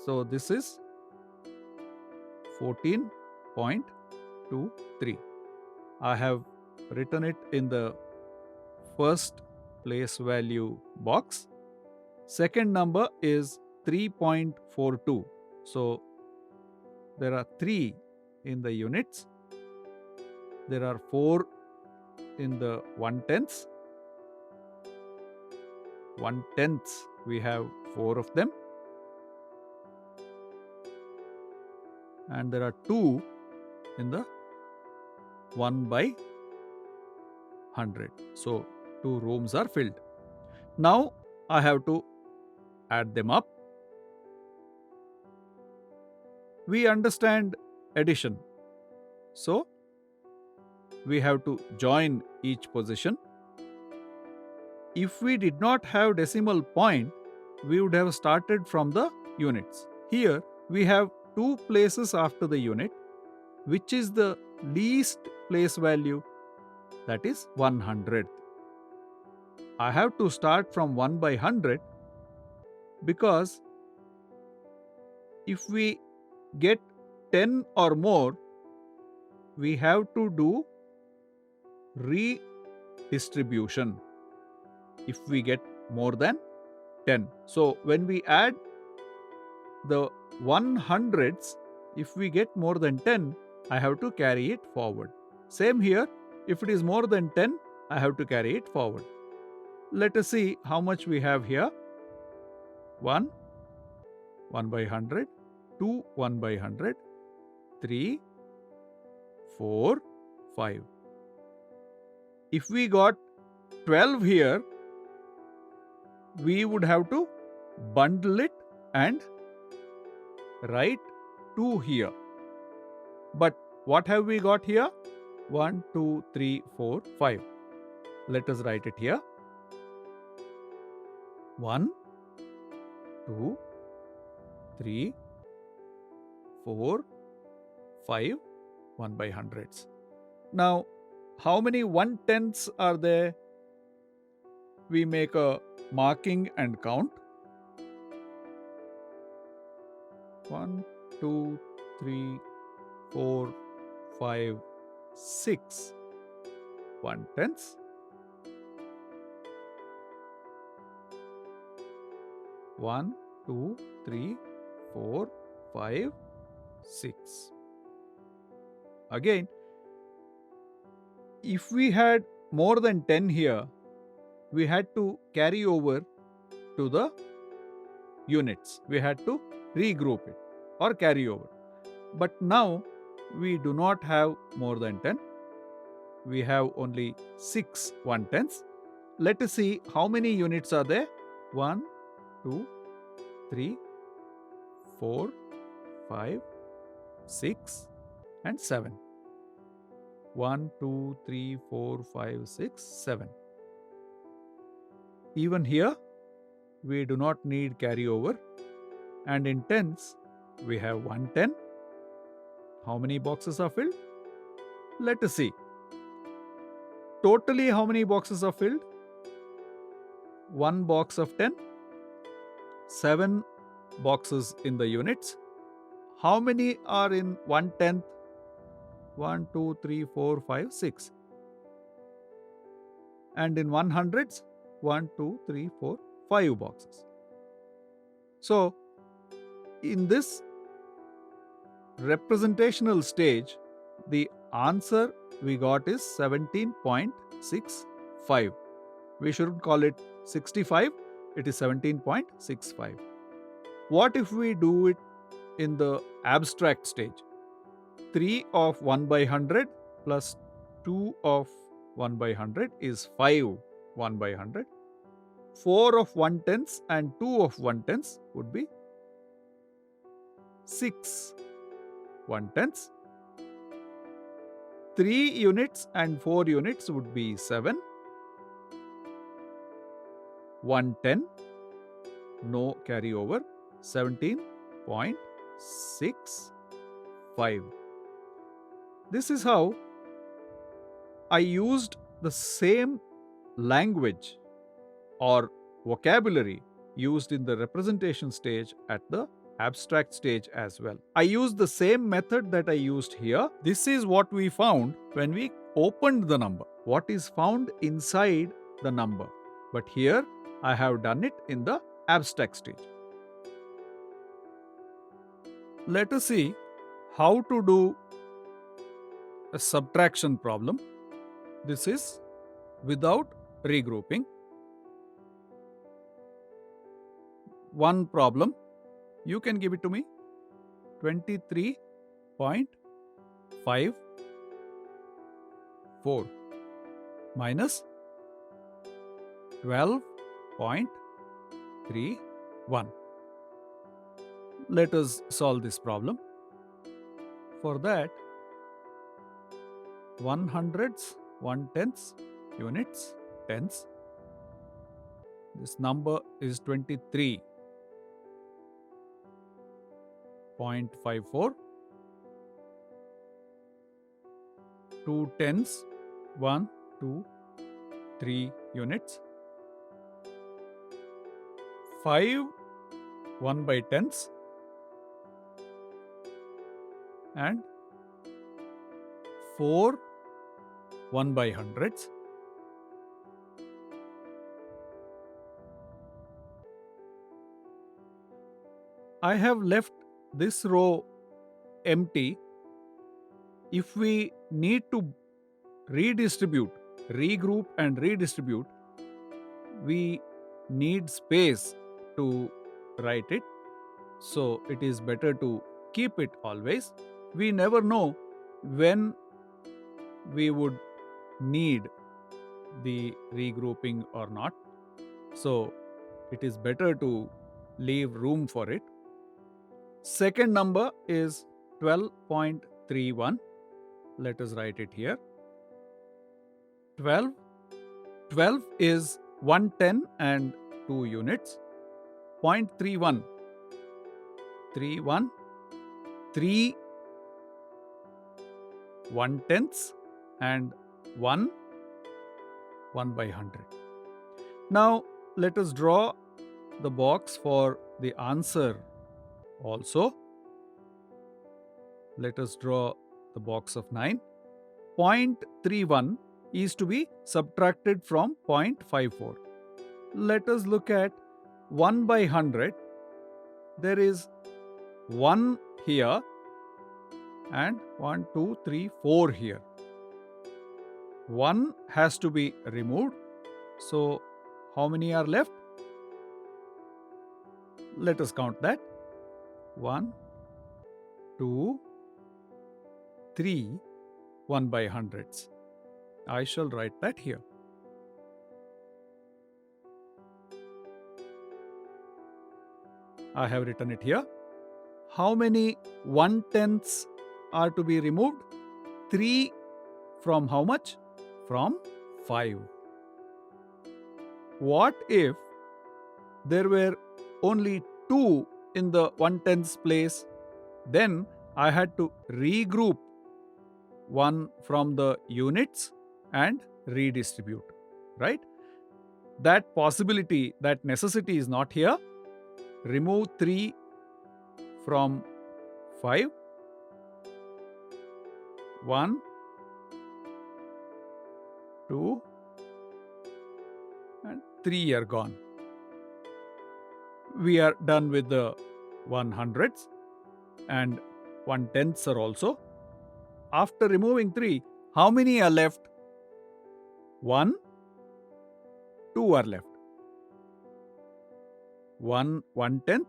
So this is 14.23. I have written it in the first place value box. Second number is 3.42. So there are 3 in the units. There are 4 in the 1/10ths. 1/10ths, we have 4 of them. And there are 2 in the 1 by 100. So 2 rooms are filled. Now I have to add them up. We understand addition. So we have to join each position. If we did not have decimal point, we would have started from the units. Here we have two places after the unit. Which is the least place value? That is 100th. I have to start from 1 by 100 because if we get 10 or more, we have to do redistribution if we get more than 10. So when we add the 100s, if we get more than 10, I have to carry it forward. Same here, if it is more than 10, I have to carry it forward. Let us see how much we have here. 1, 1 by 100, 2, 1 by 100, 3, 4, 5. If we got 12 here, we would have to bundle it and write 2 here. But what have we got here? 1, 2, 3, 4, 5. Let us write it here. 1, 2, 3, 4, 5, 1 by hundreds. Now, how many 1/10ths are there? We make a marking and count. 1, 2, 3, 4, 5, 6 1/10ths. 1, 2, 3, 4, 5, 6. Again, if we had more than 10 here, we had to carry over to the units. We had to regroup it or carry over. But now we do not have more than 10. We have only 6 1/10ths. Let us see how many units are there. 1, 2, 3, 4, 5, 6 and 7. 1, 2, 3, 4, 5, 6, 7. Even here, we do not need carryover. And in tens, we have 110. How many boxes are filled? Let us see. Totally, how many boxes are filled? 1 box of 10. 7 boxes in the units. How many are in 1/10? 1, 2, 3, 4, 5, 6. And in 100s, 1, 2, 3, 4, 5 boxes. So, in this representational stage, the answer we got is 17.65. We shouldn't call it 65, it is 17.65. What if we do it in the abstract stage? 3 of 1 by 100 plus 2 of 1 by 100 is 5 1 by 100. 4 of 1/10ths and 2 of 1/10ths would be 6 1/10ths. 3 units and 4 units would be 7. 110, no carryover, 17.65. This is how I used the same language or vocabulary used in the representation stage at the abstract stage as well. I used the same method that I used here. This is what we found when we opened the number. What is found inside the number. But here I have done it in the abstract stage. Let us see how to do a subtraction problem. This is without regrouping. One problem, you can give it to me. 23.54 minus 12.31. Let us solve this problem. For that, 1 hundredths, 1 tenths, units, tenths. This number is 23.54. 2 tenths, 1, 2, 3 units. 5 1 by tenths and 4 1 by hundredths. I have left this row empty. If we need to redistribute, regroup and redistribute, we need space to write it. So it is better to keep it always. We never know when we would need the regrouping or not. So it is better to leave room for it. Second number is 12.31. Let us write it here. 12. 12 is 110 and 2 units. 0.31. 31. 3 1 tenths and 1 1 by 100. Now let us draw the box for the answer also. Let us draw the box of 9. 0.31 is to be subtracted from 0.54. Let us look at 1 by 100. There is 1 here and 1, 2, 3, 4 here. 1 has to be removed. So how many are left? Let us count that. 1, 2, 3, 1 by hundreds. I shall write that here. I have written it here. How many 1/10ths are to be removed? 3 from how much? From 5. What if there were only 2 in the 1/10ths place? Then I had to regroup 1 from the units and redistribute, right? That possibility, that necessity is not here. Remove 3 from 5. 1, 2, and 3 are gone. We are done with the 100ths and 1/10ths are also. After removing 3, how many are left? 1, 2 are left. 1 1/10th,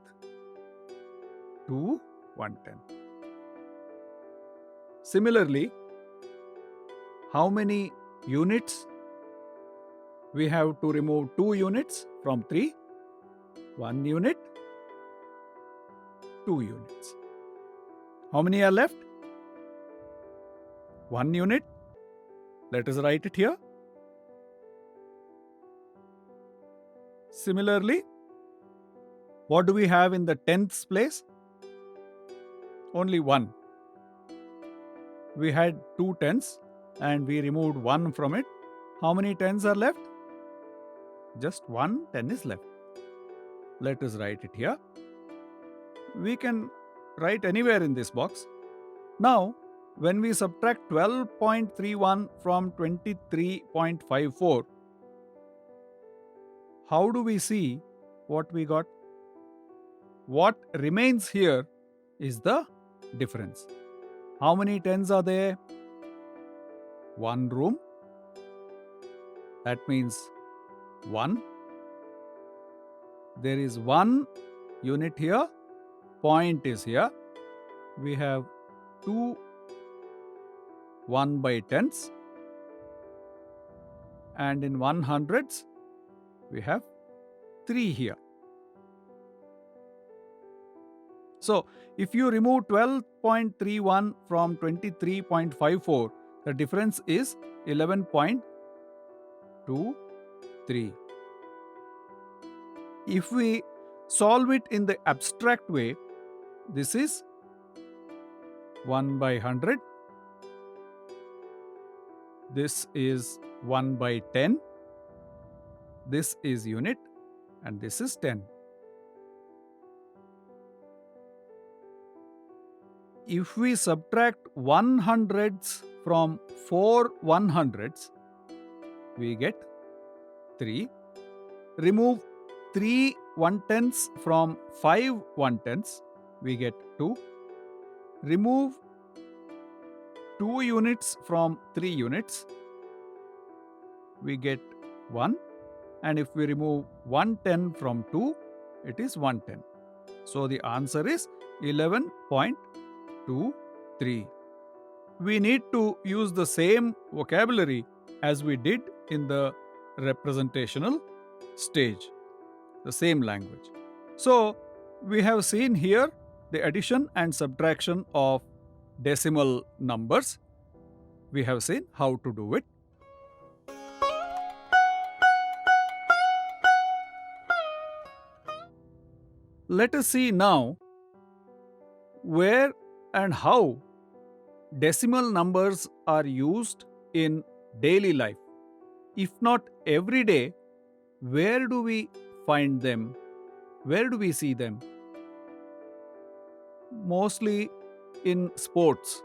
2 1/10th. Similarly, how many units? We have to remove 2 units from 3. 1 unit, 2 units. How many are left? 1 unit. Let us write it here. Similarly, what do we have in the 10ths place? Only 1. We had 2 tenths and we removed 1 from it. How many tens are left? Just 1 10 is left. Let us write it here. We can write anywhere in this box. Now, when we subtract 12.31 from 23.54, how do we see what we got? What remains here is the difference. How many tens are there? 1 room. That means 1. There is 1 unit here. Point is here. We have 2 1 by tenths. And in 100ths, we have 3 here. So, if you remove 12.31 from 23.54, The difference is 11.23. If we solve it in the abstract way, this is 1 by 100. This is 1 by 10. This is unit and this is 10. If we subtract 100s from 4 100s, we get 3. Remove 3 110s from 5 110s, we get 2. Remove 2 units from 3 units, we get 1. And if we remove 110 from 2, it is 110. So the answer is 11.23. We need to use the same vocabulary as we did in the representational stage, the same language. So we have seen here the addition and subtraction of decimal numbers. We have seen how to do it. Let us see now where and how decimal numbers are used in daily life. If not every day, where do we find them? Where do we see them? Mostly in sports.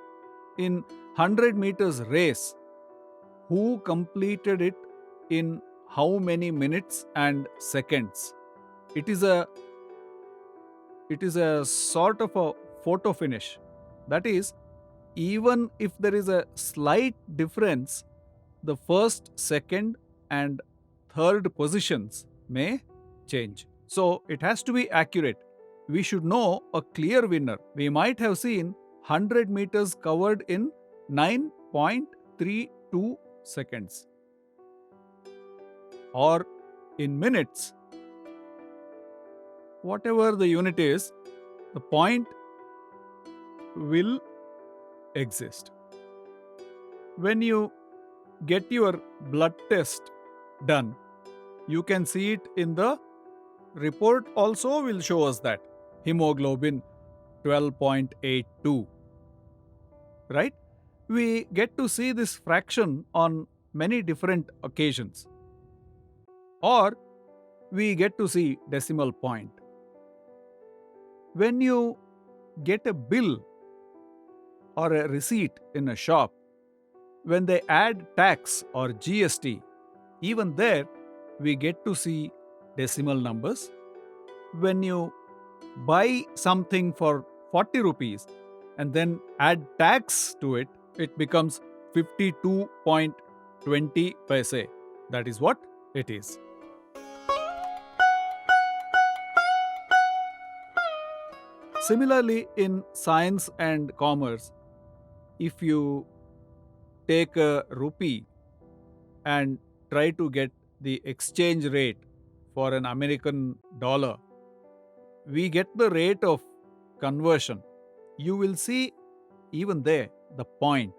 In 100 meters race, who completed it in how many minutes and seconds? It is a sort of a photo finish. That is, even if there is a slight difference, the first, second, and third positions may change. So it has to be accurate. We should know a clear winner. We might have seen 100 meters covered in 9.32 seconds. Or in minutes. Whatever the unit is, the point will exist. When you get your blood test done, you can see it in the report also will show us that hemoglobin 12.82. Right? We get to see this fraction on many different occasions. Or we get to see decimal point. When you get a bill or a receipt in a shop, when they add tax or GST, even there we get to see decimal numbers. When you buy something for 40 rupees and then add tax to it, it becomes 52.20 paise. That is what it is. Similarly, in science and commerce, if you take a rupee and try to get the exchange rate for an American dollar, we get the rate of conversion. You will see even there the point.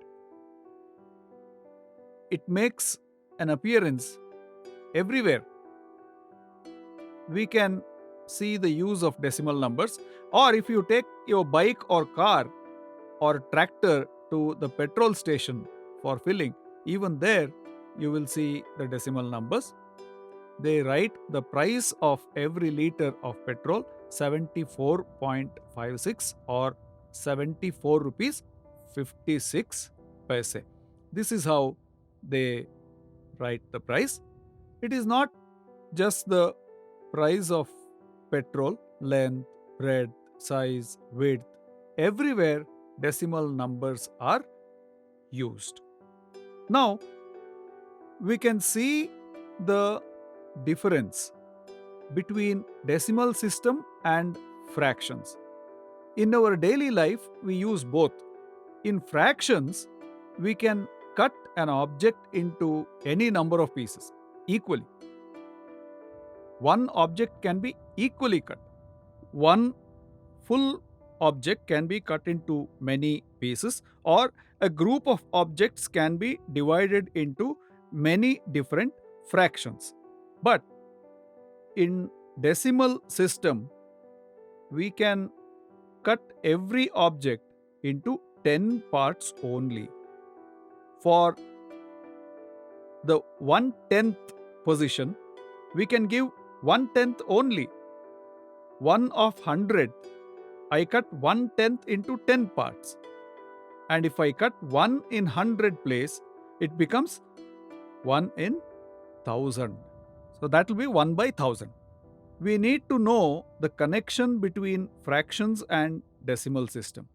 It makes an appearance everywhere. We can see the use of decimal numbers. Or if you take your bike or car or tractor to the petrol station for filling, even there you will see the decimal numbers. They write the price of every liter of petrol 74.56 or 74 rupees 56 paise. This is how they write the price. It is not just the price of petrol, length, breadth, size, width. Everywhere decimal numbers are used. Now, we can see the difference between decimal system and fractions. In our daily life, we use both. In fractions, we can cut an object into any number of pieces equally. One object can be equally cut. One full object can be cut into many pieces, or a group of objects can be divided into many different fractions. But in decimal system, we can cut every object into 10 parts only. For the 1/10th position, we can give 1/10 only. 1 of 100, I cut 1/10 into 10 parts. And if I cut 1 in 100 place, it becomes 1 in 1000. So that will be 1 by 1000. We need to know the connection between fractions and decimal system.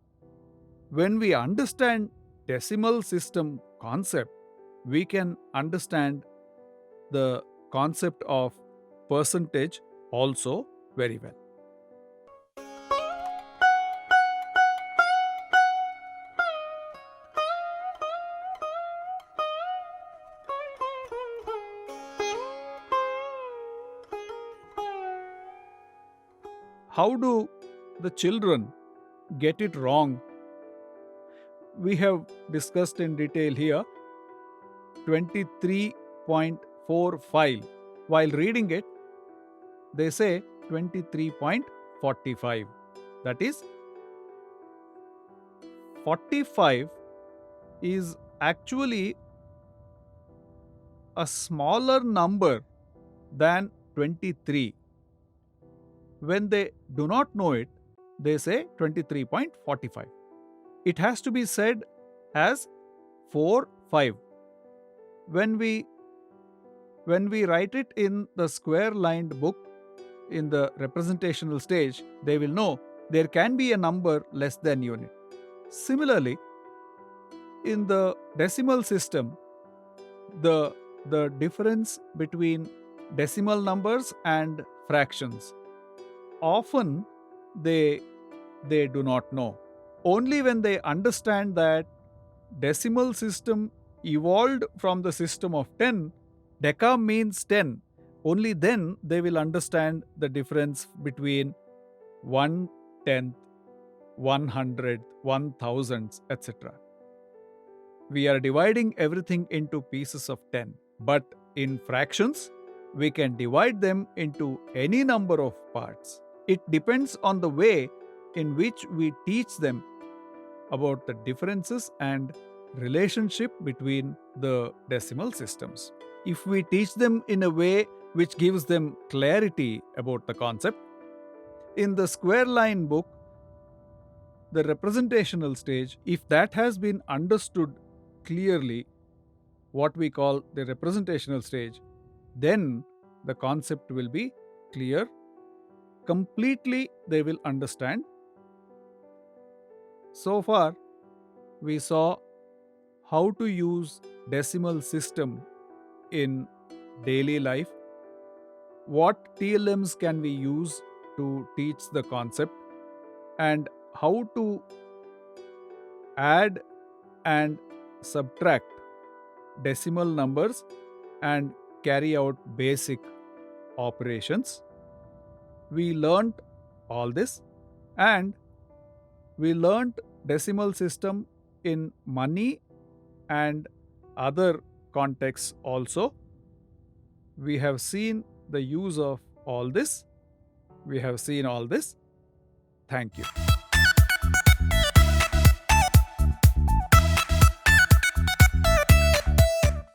When we understand decimal system concept, we can understand the concept of percentage also very well. How do the children get it wrong? We have discussed in detail here 23.45. While reading it, they say 23.45. That is, 45 is actually a smaller number than 23. When they do not know it, they say 23.45. It has to be said as 4/5. When we write it in the square lined book in the representational stage, they will know there can be a number less than unit. Similarly, in the decimal system, the difference between decimal numbers and fractions, often they do not know. Only when they understand that decimal system evolved from the system of 10, deca means 10, only then they will understand the difference between 1/10th, 100th, 1000th, etc. We are dividing everything into pieces of 10, but in fractions, we can divide them into any number of parts. It depends on the way in which we teach them about the differences and relationship between the decimal systems. If we teach them in a way which gives them clarity about the concept, in the square line book, the representational stage, if that has been understood clearly, what we call the representational stage, then the concept will be clear. Completely, they will understand. So far, we saw how to use decimal system in daily life, what TLMs can we use to teach the concept, and how to add and subtract decimal numbers and carry out basic operations. We learnt all this, and we learnt decimal system in money and other contexts also. We have seen the use of all this. We have seen all this. Thank you.